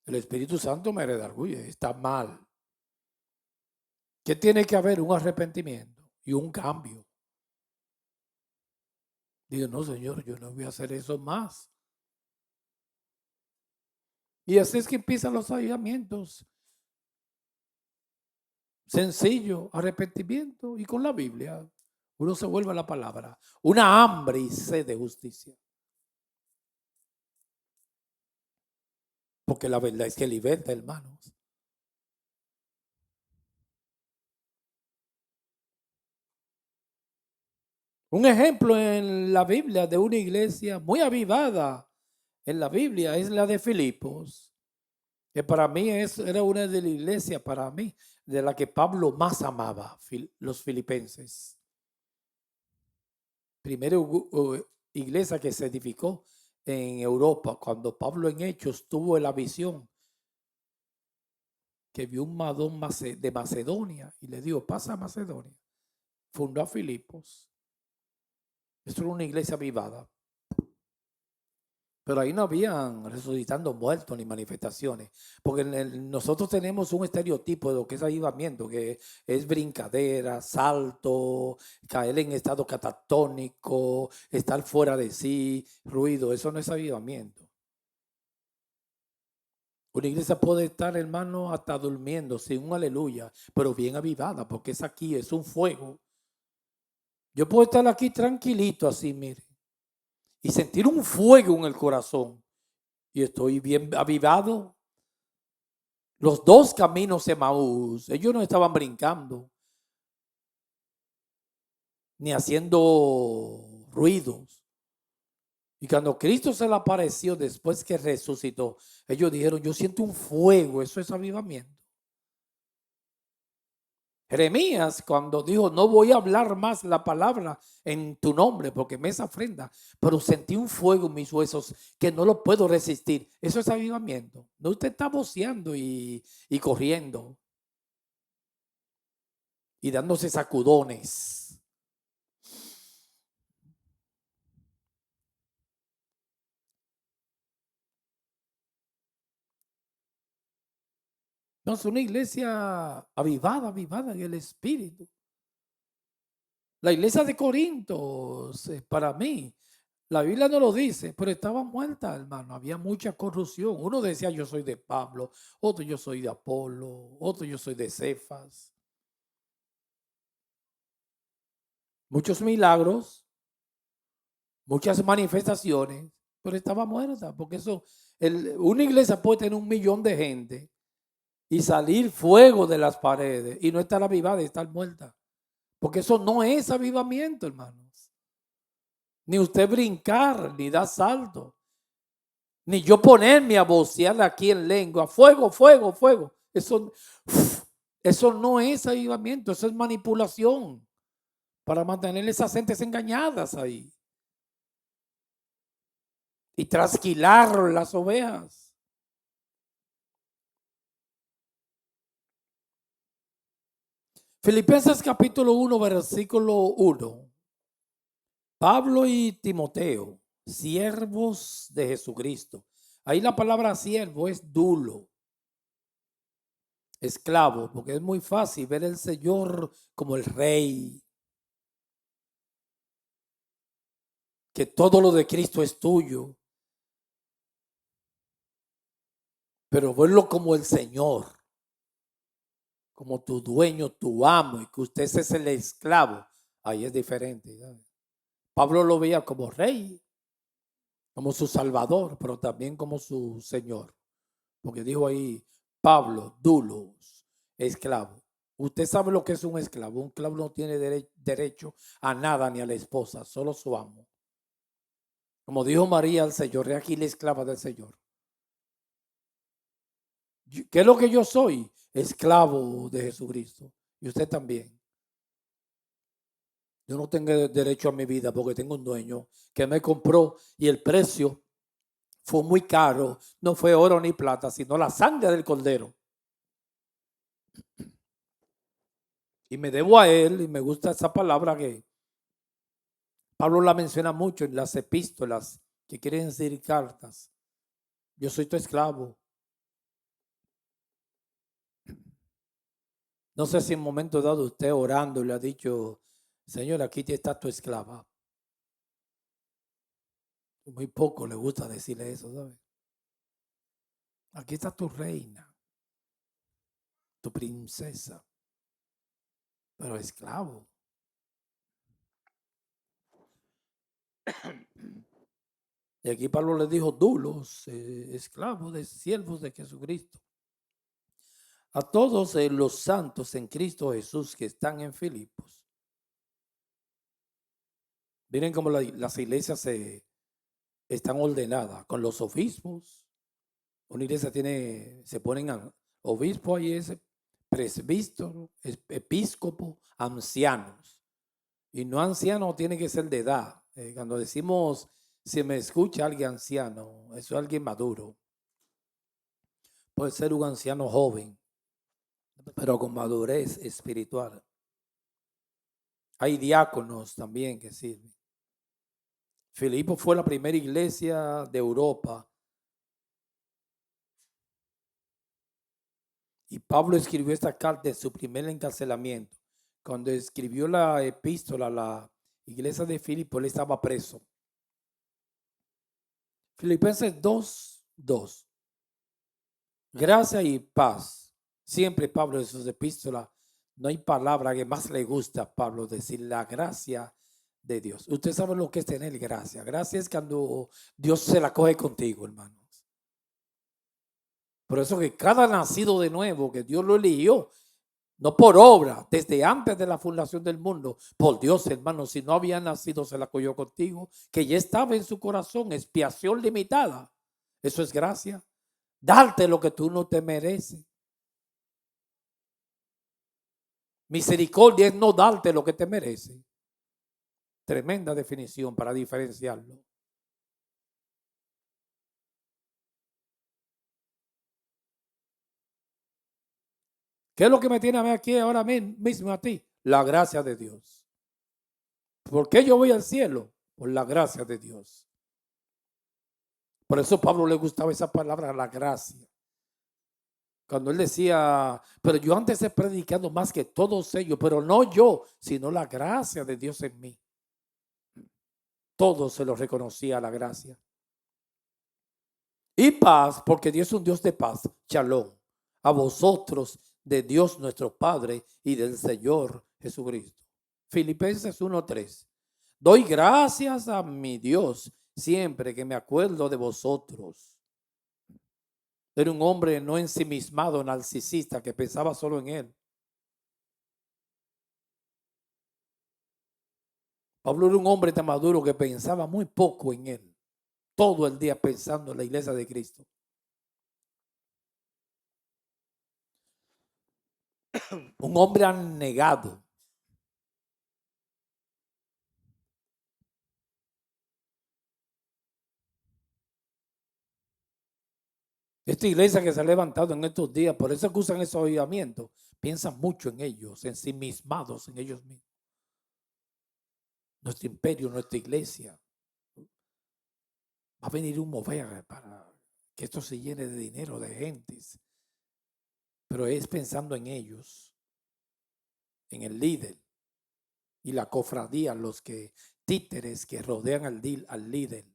El Espíritu Santo me redarguye, está mal. ¿Qué tiene que haber? Un arrepentimiento y un cambio. Digo, no, Señor, yo no voy a hacer eso más. Y así es que empiezan los avivamientos. Sencillo, arrepentimiento y con la Biblia. Uno se vuelve a la palabra. Una hambre y sed de justicia. Porque la verdad es que liberta, hermanos. Un ejemplo en la Biblia de una iglesia muy avivada en la Biblia es la de Filipos, que para mí era una de las iglesias, para mí, de la que Pablo más amaba, los filipenses. Primera iglesia que se edificó en Europa, cuando Pablo en Hechos tuvo la visión que vio un Madón de Macedonia y le dijo, pasa a Macedonia. Fundó a Filipos. Esto era una iglesia avivada. Pero ahí no habían resucitando muertos ni manifestaciones, porque nosotros tenemos un estereotipo de lo que es avivamiento, que es brincadera, salto, caer en estado catatónico, estar fuera de sí, ruido. Eso no es avivamiento. Una iglesia puede estar, hermano, hasta durmiendo sin un aleluya, pero bien avivada, porque es aquí, es un fuego. Yo puedo estar aquí tranquilito así, mire, y sentir un fuego en el corazón. Y estoy bien avivado. Los dos caminos de Maús, ellos no estaban brincando, ni haciendo ruidos. Y cuando Cristo se le apareció después que resucitó, ellos dijeron, yo siento un fuego, eso es avivamiento. Jeremías cuando dijo, no voy a hablar más la palabra en tu nombre porque me es ofrenda, pero sentí un fuego en mis huesos que no lo puedo resistir. Eso es avivamiento. No usted está voceando y corriendo y dándose sacudones. No, es una iglesia avivada, avivada en el espíritu. La iglesia de Corinto, para mí, la Biblia no lo dice, pero estaba muerta, hermano. Había mucha corrupción. Uno decía, yo soy de Pablo, otro yo soy de Apolo, otro yo soy de Cefas. Muchos milagros, muchas manifestaciones, pero estaba muerta, porque una iglesia puede tener 1,000,000 de gente y salir fuego de las paredes y no estar avivada y estar muerta. Porque eso no es avivamiento, hermanos. ni usted brincar, ni dar salto, ni yo ponerme a vocear aquí en lengua, fuego, fuego, fuego. Eso no es avivamiento, eso es manipulación para mantener esas gentes engañadas ahí y trasquilar las ovejas. Filipenses capítulo 1, versículo 1. Pablo y Timoteo, siervos de Jesucristo. Ahí la palabra siervo es dulo, esclavo, porque es muy fácil ver al Señor como el rey, que todo lo de Cristo es tuyo, pero verlo como el Señor, como tu dueño, tu amo, y que usted es el esclavo, ahí es diferente, ¿sabes? Pablo lo veía como rey, como su salvador, pero también como su Señor, porque dijo ahí, Pablo, dulos, esclavo. Usted sabe lo que es un esclavo. Un esclavo no tiene derecho a nada ni a la esposa, solo su amo. Como dijo María al Señor, es aquí la esclava del Señor. ¿Qué es lo que yo soy? Esclavo de Jesucristo. Y usted también. Yo no tengo derecho a mi vida porque tengo un dueño que me compró y el precio fue muy caro. No fue oro ni plata, sino la sangre del cordero. Y me debo a él y me gusta esa palabra que Pablo la menciona mucho en las epístolas que quieren decir cartas. Yo soy tu esclavo. No sé si en un momento dado usted orando le ha dicho, Señor, aquí está tu esclava. Muy poco le gusta decirle eso, ¿sabes? Aquí está tu reina, tu princesa, pero esclavo. Y aquí Pablo le dijo, dulos, esclavos de siervos de Jesucristo. A todos los santos en Cristo Jesús que están en Filipos. Miren cómo las iglesias están ordenadas con los obispos. Una iglesia se ponen obispo ahí es presbítero, episcopo, ancianos. Y no anciano tiene que ser de edad. Cuando decimos, si me escucha alguien anciano, eso es alguien maduro. Puede ser un anciano joven, pero con madurez espiritual. Hay diáconos también que sirven. Filipo fue la primera iglesia de Europa. Y Pablo escribió esta carta de su primer encarcelamiento. Cuando escribió la epístola a la iglesia de Filipo, él estaba preso. Filipenses 2:2. Gracia y paz. Siempre Pablo en sus epístolas, no hay palabra que más le gusta a Pablo decir la gracia de Dios. Usted sabe lo que es tener gracia. Gracia es cuando Dios se la coge contigo, hermanos. Por eso que cada nacido de nuevo, que Dios lo eligió, no por obra, desde antes de la fundación del mundo, por Dios, hermano, si no había nacido, se la cogió contigo, que ya estaba en su corazón, expiación limitada. Eso es gracia. Darte lo que tú no te mereces. Misericordia es no darte lo que te mereces. Tremenda definición para diferenciarlo. ¿Qué es lo que me tiene a mí aquí ahora mismo a ti? La gracia de Dios. ¿Por qué yo voy al cielo? Por la gracia de Dios. Por eso a Pablo le gustaba esa palabra, la gracia. Cuando él decía, pero yo antes he predicado más que todos ellos, pero no yo, sino la gracia de Dios en mí. Todo se lo reconocía la gracia. Y paz, porque Dios es un Dios de paz, shalom, a vosotros de Dios nuestro Padre y del Señor Jesucristo. Filipenses 1:3. Doy gracias a mi Dios siempre que me acuerdo de vosotros. Era un hombre no ensimismado, narcisista, que pensaba solo en él. Pablo era un hombre tan maduro que pensaba muy poco en él. Todo el día pensando en la iglesia de Cristo. Un hombre anegado. Esta iglesia que se ha levantado en estos días, por eso que usan esos avivamientos, piensan mucho en ellos, ensimismados en ellos mismos. Nuestro imperio, nuestra iglesia, va a venir un mover para que esto se llene de dinero, de gentes. Pero es pensando en ellos, en el líder y la cofradía, los que títeres que rodean al líder.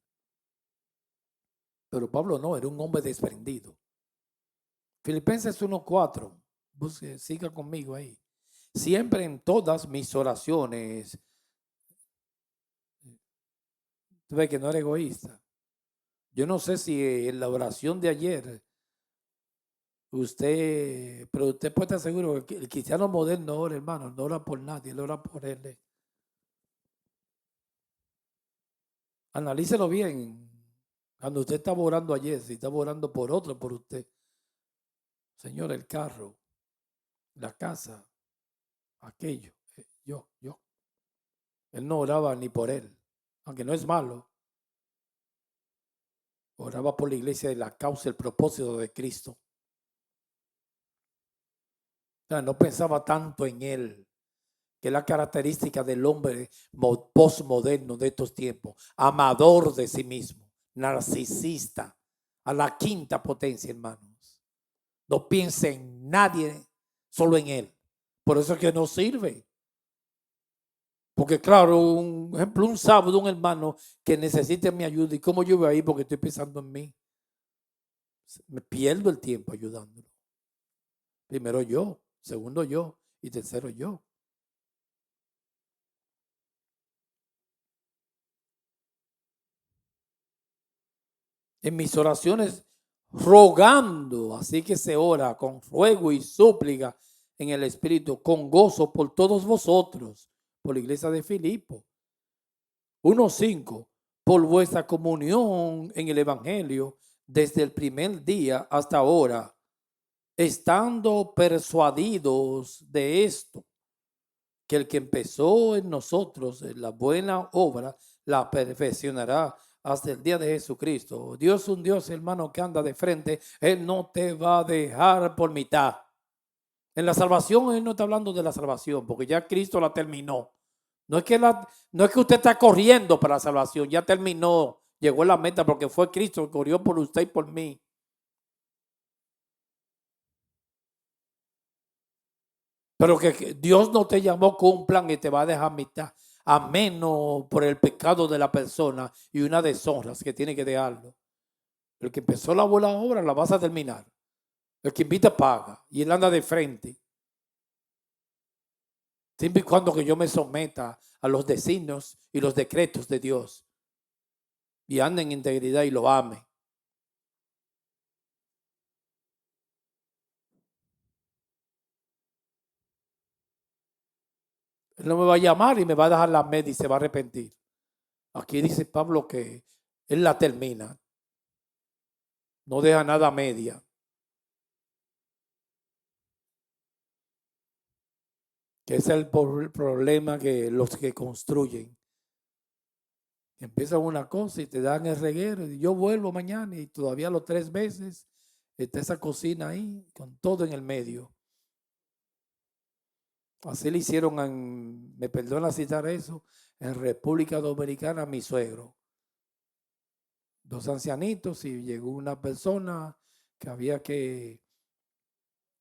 Pero Pablo no, era un hombre desprendido. Filipenses 1:4, siga conmigo ahí. Siempre en todas mis oraciones, tú ves que no era egoísta. Yo no sé si en la oración de ayer, pero usted puede estar seguro que el cristiano moderno ora, hermano, no ora por nadie, él ora por él. Analícelo bien. Cuando usted estaba orando ayer, si estaba orando por otro, por usted. Señor, el carro, la casa, aquello, yo. Él no oraba ni por él, aunque no es malo. Oraba por la iglesia y la causa, el propósito de Cristo. O sea, no pensaba tanto en él, que es la característica del hombre postmoderno de estos tiempos. Amador de sí mismo, narcisista, a la quinta potencia, hermanos. No piensa en nadie, solo en él. Por eso es que no sirve. Porque claro, un ejemplo, un sábado, un hermano que necesite mi ayuda. ¿Y cómo yo voy ahí? Porque estoy pensando en mí. Me pierdo el tiempo ayudándolo. Primero yo, segundo yo y tercero yo. En mis oraciones rogando, así que se ora con ruego y súplica en el Espíritu, con gozo por todos vosotros, por la iglesia de Filipo. 1:5, por vuestra comunión en el Evangelio desde el primer día hasta ahora, estando persuadidos de esto, que el que empezó en nosotros la buena obra, la perfeccionará hasta el día de Jesucristo. Dios es un Dios, hermano, que anda de frente. Él no te va a dejar por mitad. En la salvación, Él no está hablando de la salvación, porque ya Cristo la terminó. No es que usted está corriendo para la salvación, ya terminó, llegó a la meta porque fue Cristo que corrió por usted y por mí. Pero que Dios no te llamó con un plan y te va a dejar mitad, a menos por el pecado de la persona y una deshonra que tiene que dejarlo. El que empezó la buena obra la vas a terminar. El que invita paga y él anda de frente. Siempre y cuando que yo me someta a los designios y los decretos de Dios y ande en integridad y lo ame. Él no me va a llamar y me va a dejar la media y se va a arrepentir. Aquí dice Pablo que él la termina. No deja nada a media. Que ese es el problema que los que construyen. Empiezan una cosa y te dan el reguero. Y yo vuelvo mañana y todavía los 3 meses está esa cocina ahí con todo en el medio. Así le hicieron, me perdona citar eso, en República Dominicana a mi suegro. 2 ancianitos y llegó una persona que había que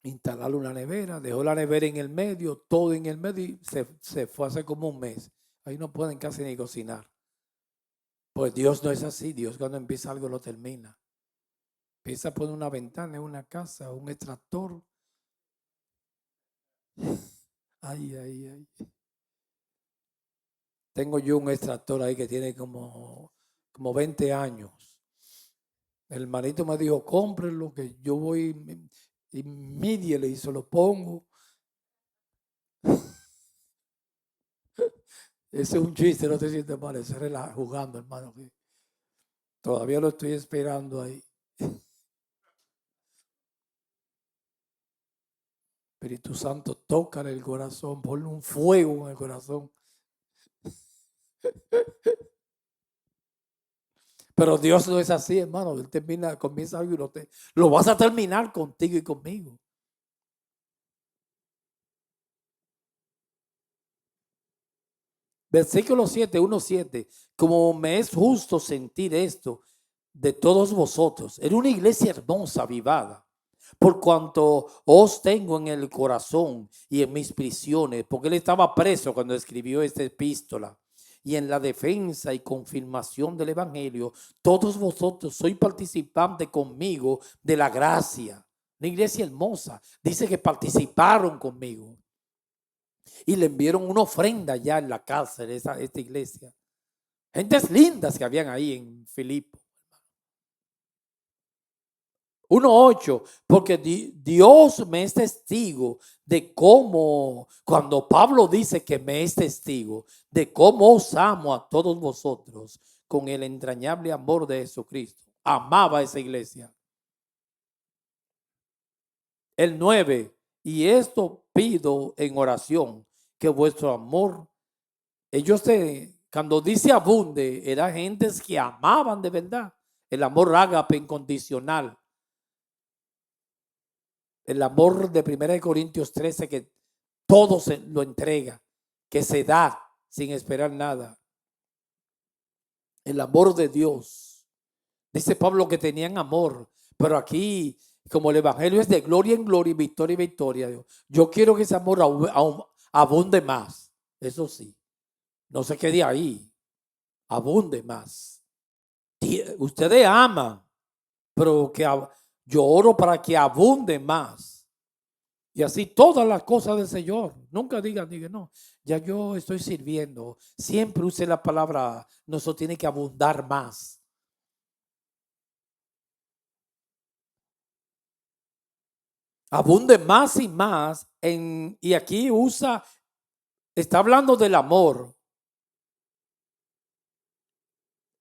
instalarle una nevera, dejó la nevera en el medio, todo en el medio y se fue hace como un mes. Ahí no pueden casi ni cocinar. Pues Dios no es así, Dios cuando empieza algo lo termina. Empieza a poner una ventana en una casa, un extractor. Ay, ay, ay. Tengo yo un extractor ahí que tiene como 20 años. El hermanito me dijo, cómprelo, que yo voy immediately y se lo pongo. Ese es un chiste, no te sientes mal, ese jugando, hermano. Todavía lo estoy esperando ahí. Espíritu Santo, tócale el corazón, ponle un fuego en el corazón. Pero Dios no es así, hermano. Él comienza algo y lo vas a terminar contigo y conmigo. Versículo 7, 1:7. Como me es justo sentir esto de todos vosotros. Era una iglesia hermosa, avivada. Por cuanto os tengo en el corazón y en mis prisiones, porque él estaba preso cuando escribió esta epístola, y en la defensa y confirmación del evangelio, todos vosotros sois participantes conmigo de la gracia. Una iglesia hermosa. Dice que participaron conmigo y le enviaron una ofrenda ya en la casa de esta iglesia. Gentes lindas que habían ahí en Filipo. 1:8, porque Dios me es testigo de cómo, cuando Pablo dice que me es testigo, de cómo os amo a todos vosotros con el entrañable amor de Jesucristo. Amaba a esa iglesia. El 9, y esto pido en oración, que vuestro amor, cuando dice abunde, eran gentes que amaban de verdad, el amor ágape incondicional. El amor de 1 Corintios 13, que todo se lo entrega, que se da sin esperar nada. El amor de Dios. Dice Pablo que tenían amor, pero aquí, como el evangelio es de gloria en gloria y victoria en victoria, yo quiero que ese amor abunde más. Eso sí, no se quede ahí, abunde más. Ustedes aman, pero yo oro para que abunde más. Y así todas las cosas del Señor. Nunca digan no, ya yo estoy sirviendo. Siempre use la palabra, nosotros tiene que abundar más. Abunde más y más. Y aquí está hablando del amor.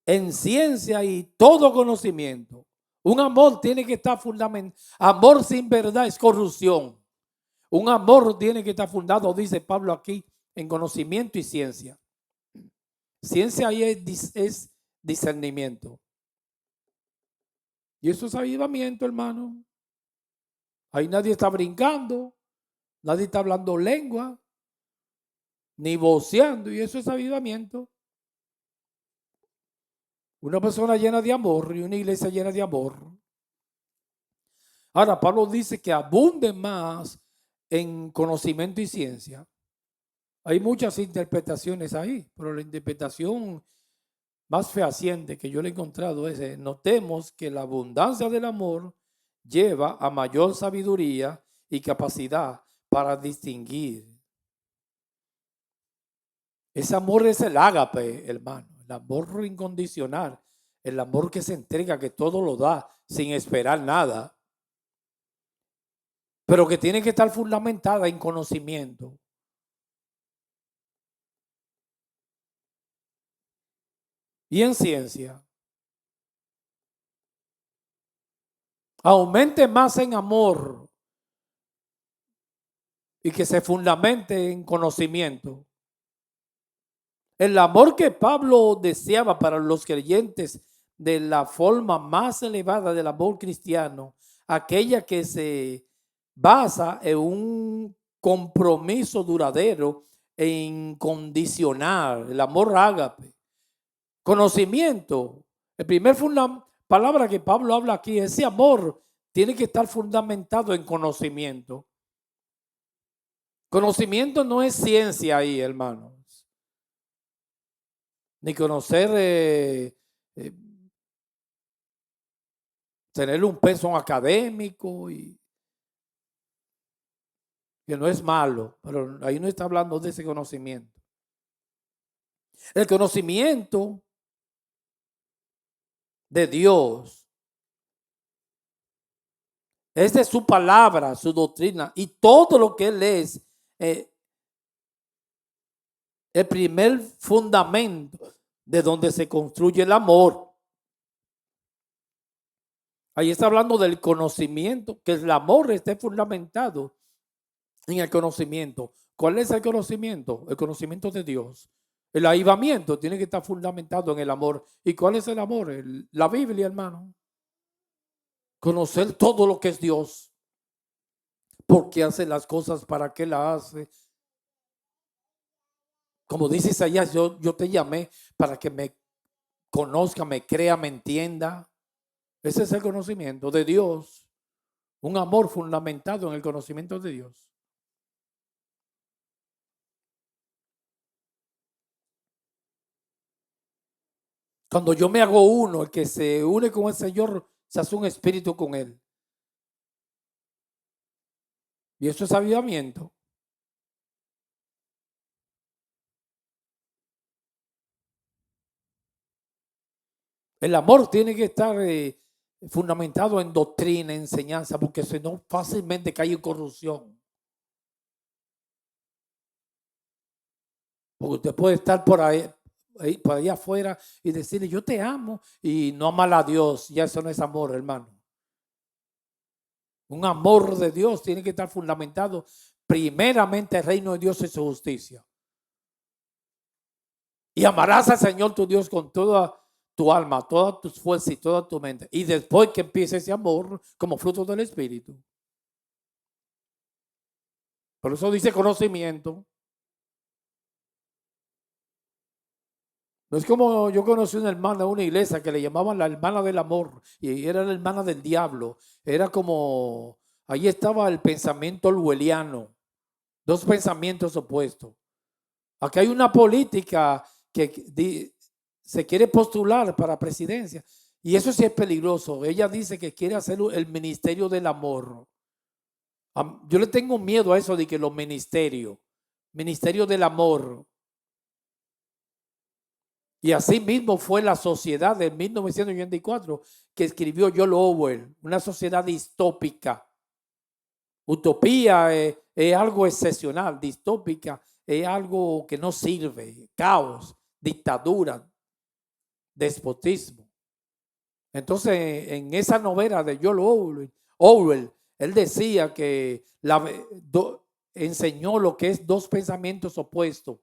En ciencia y todo conocimiento. Un amor tiene que estar fundamentado. Amor sin verdad es corrupción. Un amor tiene que estar fundado, dice Pablo aquí, en conocimiento y ciencia. Ciencia ahí es discernimiento. Y eso es avivamiento, hermano. Ahí nadie está brincando, nadie está hablando lengua, ni voceando, y eso es avivamiento. Una persona llena de amor y una iglesia llena de amor. Ahora, Pablo dice que abunde más en conocimiento y ciencia. Hay muchas interpretaciones ahí, pero la interpretación más fehaciente que yo le he encontrado es: notemos que la abundancia del amor lleva a mayor sabiduría y capacidad para distinguir. Ese amor es el ágape, hermano, el amor incondicional, el amor que se entrega, que todo lo da sin esperar nada, pero que tiene que estar fundamentada en conocimiento. Y en ciencia. Aumente más en amor y que se fundamente en conocimiento. El amor que Pablo deseaba para los creyentes de la forma más elevada del amor cristiano, aquella que se basa en un compromiso duradero e incondicional, el amor ágape. Conocimiento. El primer palabra que Pablo habla aquí, ese amor tiene que estar fundamentado en conocimiento. Conocimiento no es ciencia ahí, hermanos. Ni conocer, tener un peso académico, y que no es malo, pero ahí no está hablando de ese conocimiento. El conocimiento de Dios es de su palabra, su doctrina y todo lo que Él es el primer fundamento de donde se construye el amor. Ahí está hablando del conocimiento, que el amor esté fundamentado en el conocimiento. ¿Cuál es el conocimiento? El conocimiento de Dios. El avivamiento tiene que estar fundamentado en el amor. ¿Y cuál es el amor? La Biblia, hermano. Conocer todo lo que es Dios. ¿Por qué hace las cosas? ¿Para qué las hace? Como dice Isaías, yo te llamé para que me conozca, me crea, me entienda. Ese es el conocimiento de Dios. Un amor fundamentado en el conocimiento de Dios. Cuando yo me hago uno, el que se une con el Señor, se hace un espíritu con Él. Y eso es avivamiento. El amor tiene que estar fundamentado en doctrina, enseñanza, porque si no fácilmente cae en corrupción. Porque usted puede estar por allá afuera y decirle yo te amo y no amar a Dios. Ya eso no es amor, hermano. Un amor de Dios tiene que estar fundamentado primeramente el reino de Dios y su justicia. Y amarás al Señor tu Dios con toda tu alma, todas tus fuerzas y toda tu mente. Y después que empiece ese amor como fruto del Espíritu. Por eso dice conocimiento. No es como yo conocí una hermana de una iglesia que le llamaban la hermana del amor y era la hermana del diablo. Era como, ahí estaba el pensamiento orwelliano, dos pensamientos opuestos. Aquí hay una política que se quiere postular para presidencia y eso sí es peligroso. Ella dice que quiere hacer el ministerio del amor. Yo le tengo miedo a eso de que los ministerio del amor. Y así mismo fue la sociedad de 1984 que escribió George Orwell, una sociedad distópica. Utopía es algo excepcional, distópica es algo que no sirve, caos, dictadura, despotismo. Entonces, en esa novela de George Orwell, él decía que enseñó lo que es dos pensamientos opuestos.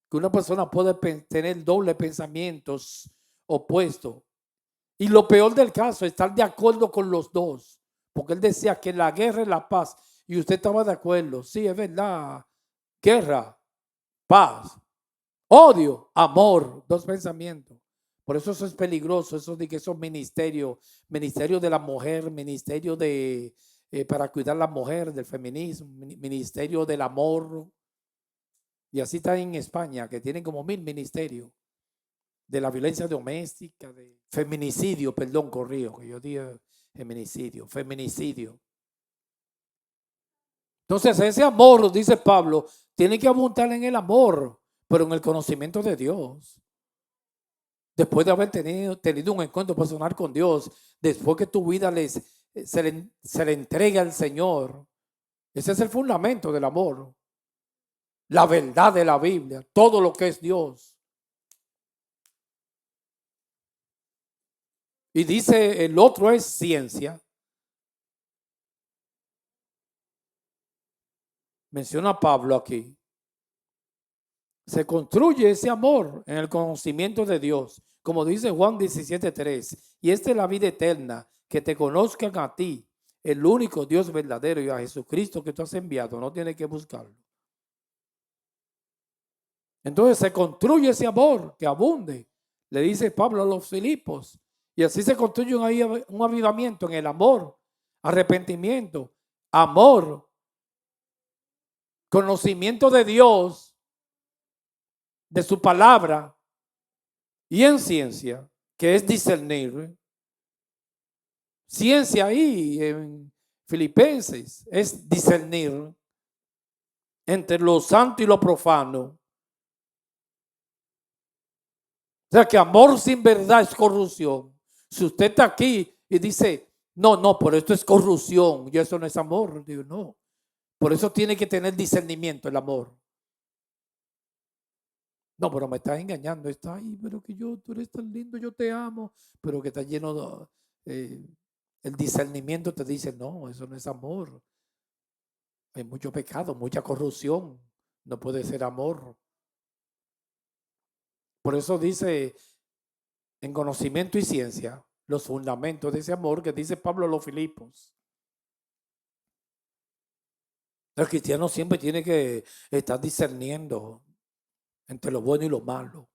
Que una persona puede tener doble pensamientos opuestos. Y lo peor del caso es estar de acuerdo con los dos. Porque él decía que la guerra es la paz. Y usted estaba de acuerdo. Sí, es verdad. Guerra, paz, odio, amor. Dos pensamientos. Por eso es peligroso. Eso de que esos ministerios, ministerio de la mujer, ministerio de para cuidar a la mujer, del feminismo, ministerio del amor. Y así está en España, que tienen como 1000 ministerios de la violencia doméstica, de feminicidio, perdón, corrijo, que yo digo feminicidio. Entonces ese amor, dice Pablo, tiene que abundar en el amor, pero en el conocimiento de Dios. Después de haber tenido un encuentro personal con Dios, después que tu vida se le entrega al Señor, ese es el fundamento del amor. La verdad de la Biblia, todo lo que es Dios. Y dice el otro es ciencia. Menciona Pablo aquí. Se construye ese amor en el conocimiento de Dios, como dice Juan 17:3. Y esta es la vida eterna, que te conozcan a ti, el único Dios verdadero, y a Jesucristo que tú has enviado. No tienes que buscarlo. Entonces se construye ese amor que abunde, le dice Pablo a los Filipos. Y así se construye un avivamiento en el amor, arrepentimiento, amor, conocimiento de Dios, de su palabra, y en ciencia, que es discernir. Ciencia ahí en Filipenses es discernir entre lo santo y lo profano. O sea que amor sin verdad es corrupción. Si usted está aquí y dice, no, pero esto es corrupción y eso no es amor, digo, no. Por eso tiene que tener discernimiento el amor. No, pero me estás engañando. Está ahí, pero que tú eres tan lindo, yo te amo, pero que está lleno de... el discernimiento te dice, no, eso no es amor. Hay mucho pecado, mucha corrupción. No puede ser amor. Por eso dice en conocimiento y ciencia los fundamentos de ese amor que dice Pablo a los Filipos. El cristiano siempre tiene que estar discerniendo entre lo bueno y lo malo.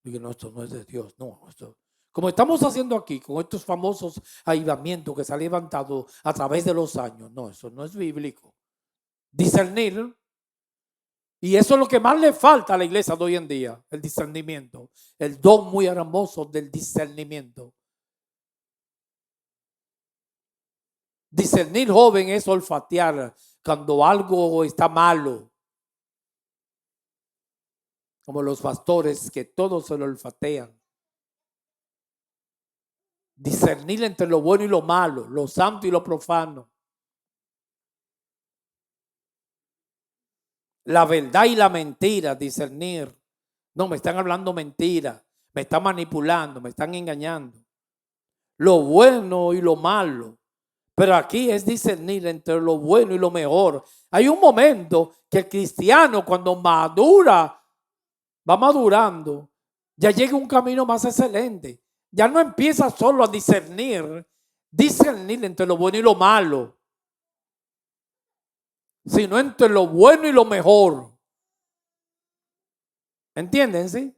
Digo, no, esto no es de Dios. No, esto. Como estamos haciendo aquí con estos famosos avivamientos que se han levantado a través de los años. No, eso no es bíblico. Discernir. Y eso es lo que más le falta a la iglesia de hoy en día, el discernimiento. El don muy hermoso del discernimiento. Discernir, joven, es olfatear cuando algo está malo. Como los pastores que todos se lo olfatean. Discernir entre lo bueno y lo malo, lo santo y lo profano. La verdad y la mentira, discernir. No, me están hablando mentira, me están manipulando, me están engañando. Lo bueno y lo malo. Pero aquí es discernir entre lo bueno y lo mejor. Hay un momento que el cristiano cuando madura, va madurando, ya llega un camino más excelente. Ya no empieza solo a discernir entre lo bueno y lo malo, sino entre lo bueno y lo mejor. ¿Entienden? ¿Sí?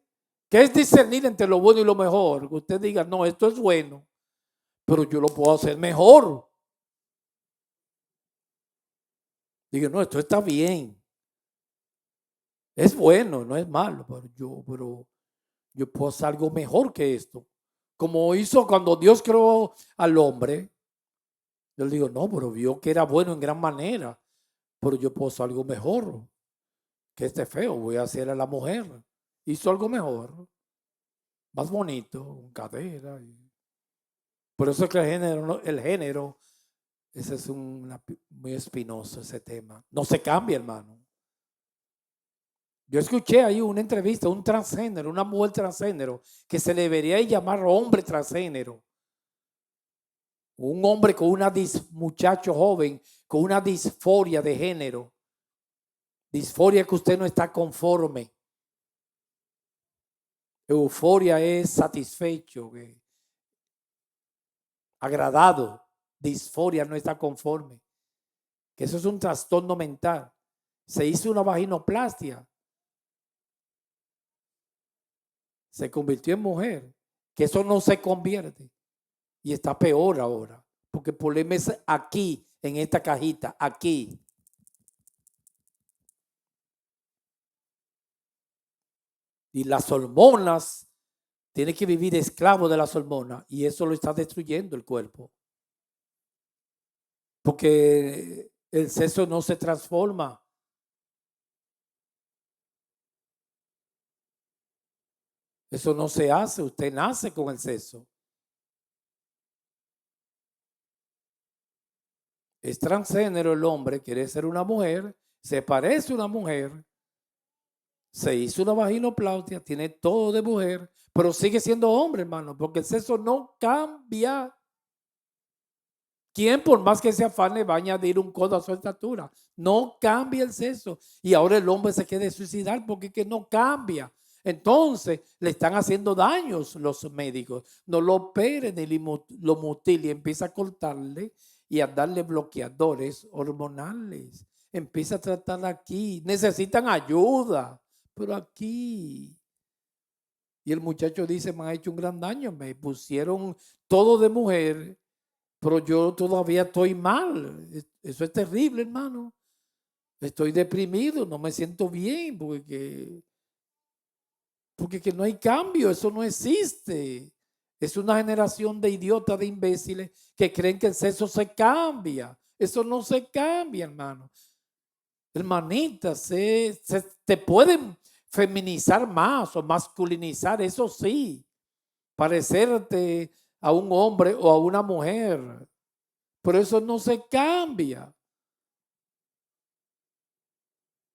¿Qué es discernir entre lo bueno y lo mejor? Que usted diga, no, esto es bueno, pero yo lo puedo hacer mejor. Diga, no, esto está bien. Es bueno, no es malo, pero yo puedo hacer algo mejor que esto. Como hizo cuando Dios creó al hombre. Yo le digo, no, pero vio que era bueno en gran manera, pero yo puedo hacer algo mejor que este feo. Voy a hacer a la mujer. Hizo algo mejor, más bonito, con cadera. Por eso es que el género, ese es muy espinoso ese tema. No se cambia, hermano. Yo escuché ahí una entrevista, un transgénero, una mujer transgénero, que se le debería llamar hombre transgénero. Un hombre con muchacho joven, con una disforia de género. Disforia que usted no está conforme. Euforia es satisfecho, agradado. Disforia no está conforme. Que eso es un trastorno mental. Se hizo una vaginoplastia. Se convirtió en mujer. Que eso no se convierte. Y está peor ahora. Porque el problema es aquí, en esta cajita, aquí. Y las hormonas, tiene que vivir esclavo de las hormonas. Y eso lo está destruyendo el cuerpo. Porque el sexo no se transforma. Eso no se hace, usted nace con el sexo. Es transgénero el hombre, quiere ser una mujer, se parece a una mujer, se hizo una vaginoplastia, tiene todo de mujer, pero sigue siendo hombre, hermano, porque el sexo no cambia. ¿Quién por más que se afane va a añadir un codo a su estatura? No cambia el sexo. Y ahora el hombre se quiere suicidar porque es que no cambia. Entonces le están haciendo daños los médicos. No lo operen y lo mutilen y empieza a cortarle y a darle bloqueadores hormonales. Empieza a tratar aquí. Necesitan ayuda, pero aquí. Y el muchacho dice, me ha hecho un gran daño. Me pusieron todo de mujer, pero yo todavía estoy mal. Eso es terrible, hermano. Estoy deprimido, no me siento bien porque que no hay cambio, eso no existe. Es una generación de idiotas, de imbéciles que creen que el sexo se cambia. Eso no se cambia, hermano. Hermanita, te pueden feminizar más o masculinizar, eso sí. Parecerte a un hombre o a una mujer. Pero eso no se cambia.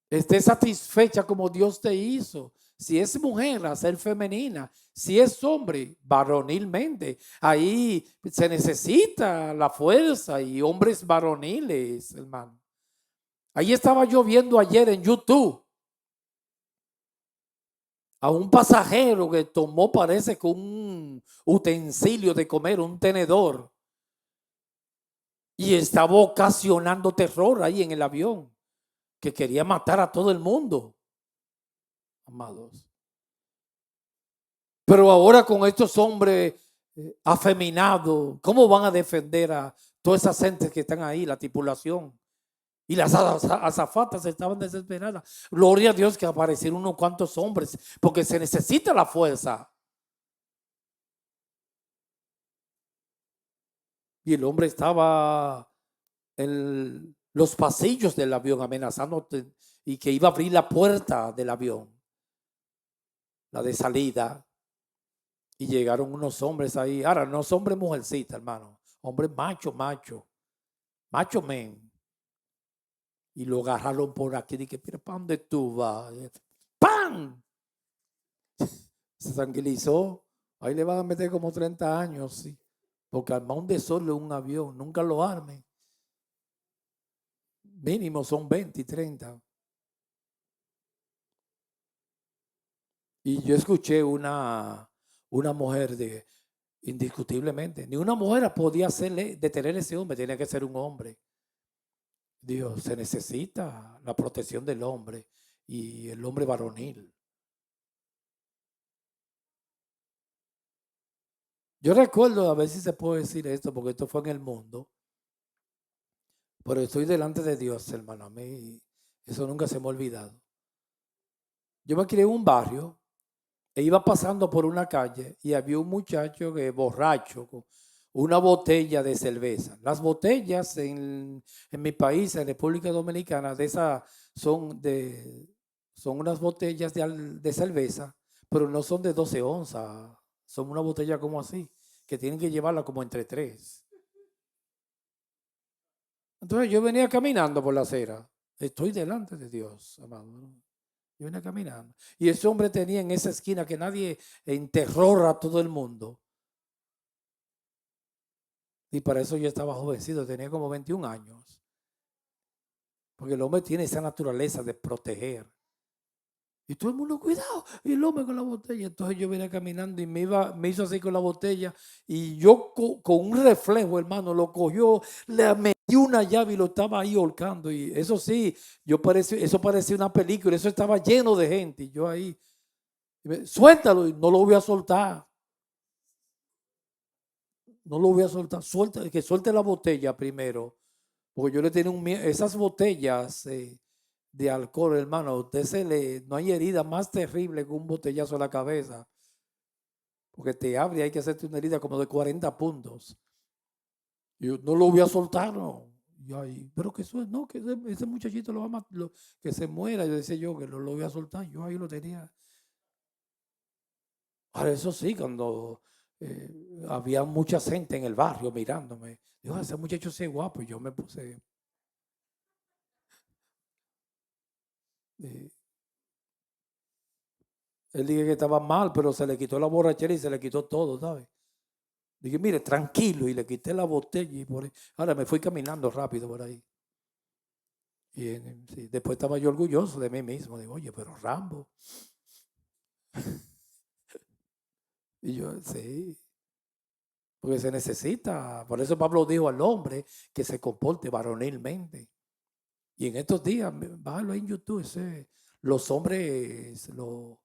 Esté satisfecha como Dios te hizo. Si es mujer, a ser femenina. Si es hombre, varonilmente. Ahí se necesita la fuerza y hombres varoniles, hermano. Ahí estaba yo viendo ayer en YouTube a un pasajero que tomó, parece que un utensilio de comer, un tenedor, y estaba ocasionando terror ahí en el avión, que quería matar a todo el mundo, amados. Pero ahora con estos hombres afeminados, ¿cómo van a defender a todas esas gentes que están ahí, la tripulación? Y las azafatas estaban desesperadas. Gloria a Dios que aparecieron unos cuantos hombres, porque se necesita la fuerza. Y el hombre estaba en los pasillos del avión amenazando y que iba a abrir la puerta del avión, la de salida. Y llegaron unos hombres ahí. Ahora, no son hombres mujercita, hermano. Hombres macho, macho men. Y lo agarraron por aquí. Dije, mira, ¿para dónde tú vas? ¡Pam! Se tranquilizó. Ahí le van a meter como 30 años, sí. Porque armar un desorden en un avión, nunca lo armen. Mínimo son 20 y 30. Y yo escuché una mujer indiscutiblemente, ni una mujer podía detener a ese hombre, tenía que ser un hombre. Dios, se necesita la protección del hombre y el hombre varonil. Yo recuerdo, a ver si se puede decir esto, porque esto fue en el mundo, pero estoy delante de Dios, hermano. A mí eso nunca se me ha olvidado. Yo me crié en un barrio e iba pasando por una calle y había un muchacho que borracho con una botella de cerveza. Las botellas en mi país, en República Dominicana, de esas son unas botellas de cerveza, pero no son de 12 onzas, son una botella como así, que tienen que llevarla como entre tres. Entonces yo venía caminando por la acera. Estoy delante de Dios, amado. Yo venía caminando. Y ese hombre tenía en esa esquina que nadie enterrora a todo el mundo. Y para eso yo estaba jovencito, tenía como 21 años. Porque el hombre tiene esa naturaleza de proteger. Y todo el mundo, cuidado, y el hombre con la botella. Entonces yo venía caminando y me hizo así con la botella. Y yo con un reflejo, hermano, lo cogió, le metió una llave y lo estaba ahí holcando. Y eso sí, eso parecía una película, eso estaba lleno de gente. Y yo ahí, suéltalo, y no lo voy a soltar. No lo voy a soltar, que suelte la botella primero. Porque yo le tenía un miedo, esas botellas de alcohol, hermano, a usted no hay herida más terrible que un botellazo a la cabeza. Porque te abre y hay que hacerte una herida como de 40 puntos. Yo no lo voy a soltar, no. Yo ahí, pero que eso no, que ese muchachito lo va a matar, que se muera. Yo decía yo que lo voy a soltar. Yo ahí lo tenía. Ahora, eso sí, cuando había mucha gente en el barrio mirándome, digo, ese muchacho es guapo. Y yo me puse. eh, Él dije que estaba mal, pero se le quitó la borrachera y se le quitó todo, ¿sabes? Dije, mire, tranquilo, y le quité la botella y por ahí. Ahora me fui caminando rápido por ahí. Y sí, después estaba yo orgulloso de mí mismo. Digo, oye, pero Rambo. Y yo, sí, porque se necesita. Por eso Pablo dijo al hombre que se comporte varonilmente. Y en estos días, bájalo en YouTube, los hombres lo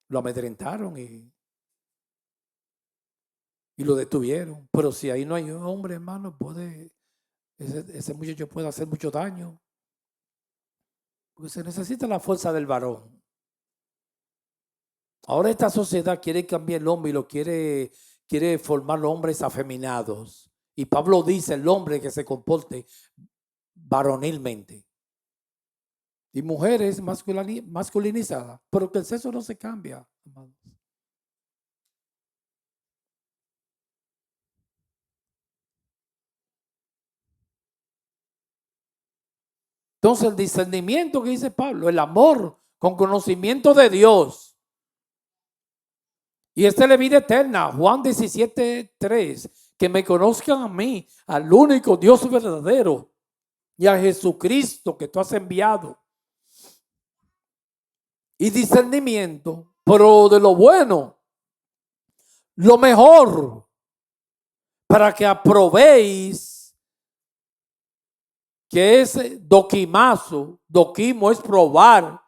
amedrentaron y lo detuvieron. Pero si ahí no hay un hombre, hermano, ese muchacho puede hacer mucho daño. Porque se necesita la fuerza del varón. Ahora esta sociedad quiere cambiar el hombre y quiere formar hombres afeminados. Y Pablo dice el hombre que se comporte varonilmente. Y mujeres masculinizadas. Pero que el sexo no se cambia, hermanos. Entonces el discernimiento que dice Pablo, el amor con conocimiento de Dios. Y esta es la vida eterna, Juan 17:3, que me conozcan a mí, al único Dios verdadero, y a Jesucristo que tú has enviado. Y discernimiento, pero de lo bueno, lo mejor, para que aprobéis, que es doquimazo, doquimo es probar,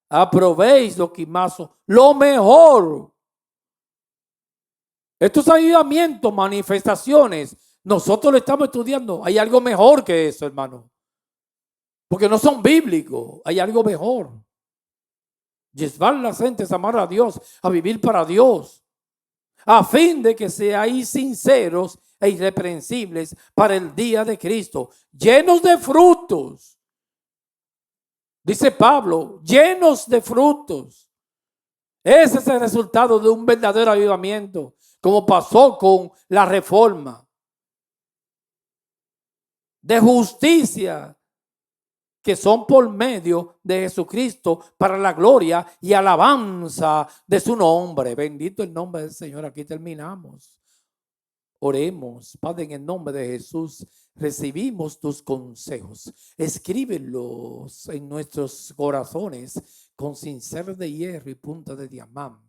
aprobéis doquimazo, lo mejor. Estos avivamientos, manifestaciones, nosotros lo estamos estudiando. Hay algo mejor que eso, hermano. Porque no son bíblicos, hay algo mejor. Llevar a las gentes a amar a Dios, a vivir para Dios, a fin de que seáis sinceros e irreprensibles para el día de Cristo, llenos de frutos. Dice Pablo, llenos de frutos. Ese es el resultado de un verdadero avivamiento, como pasó con la reforma. De justicia, que son por medio de Jesucristo para la gloria y alabanza de su nombre. Bendito el nombre del Señor. Aquí terminamos. Oremos. Padre, en el nombre de Jesús, recibimos tus consejos. Escríbelos en nuestros corazones con cincel de hierro y punta de diamante.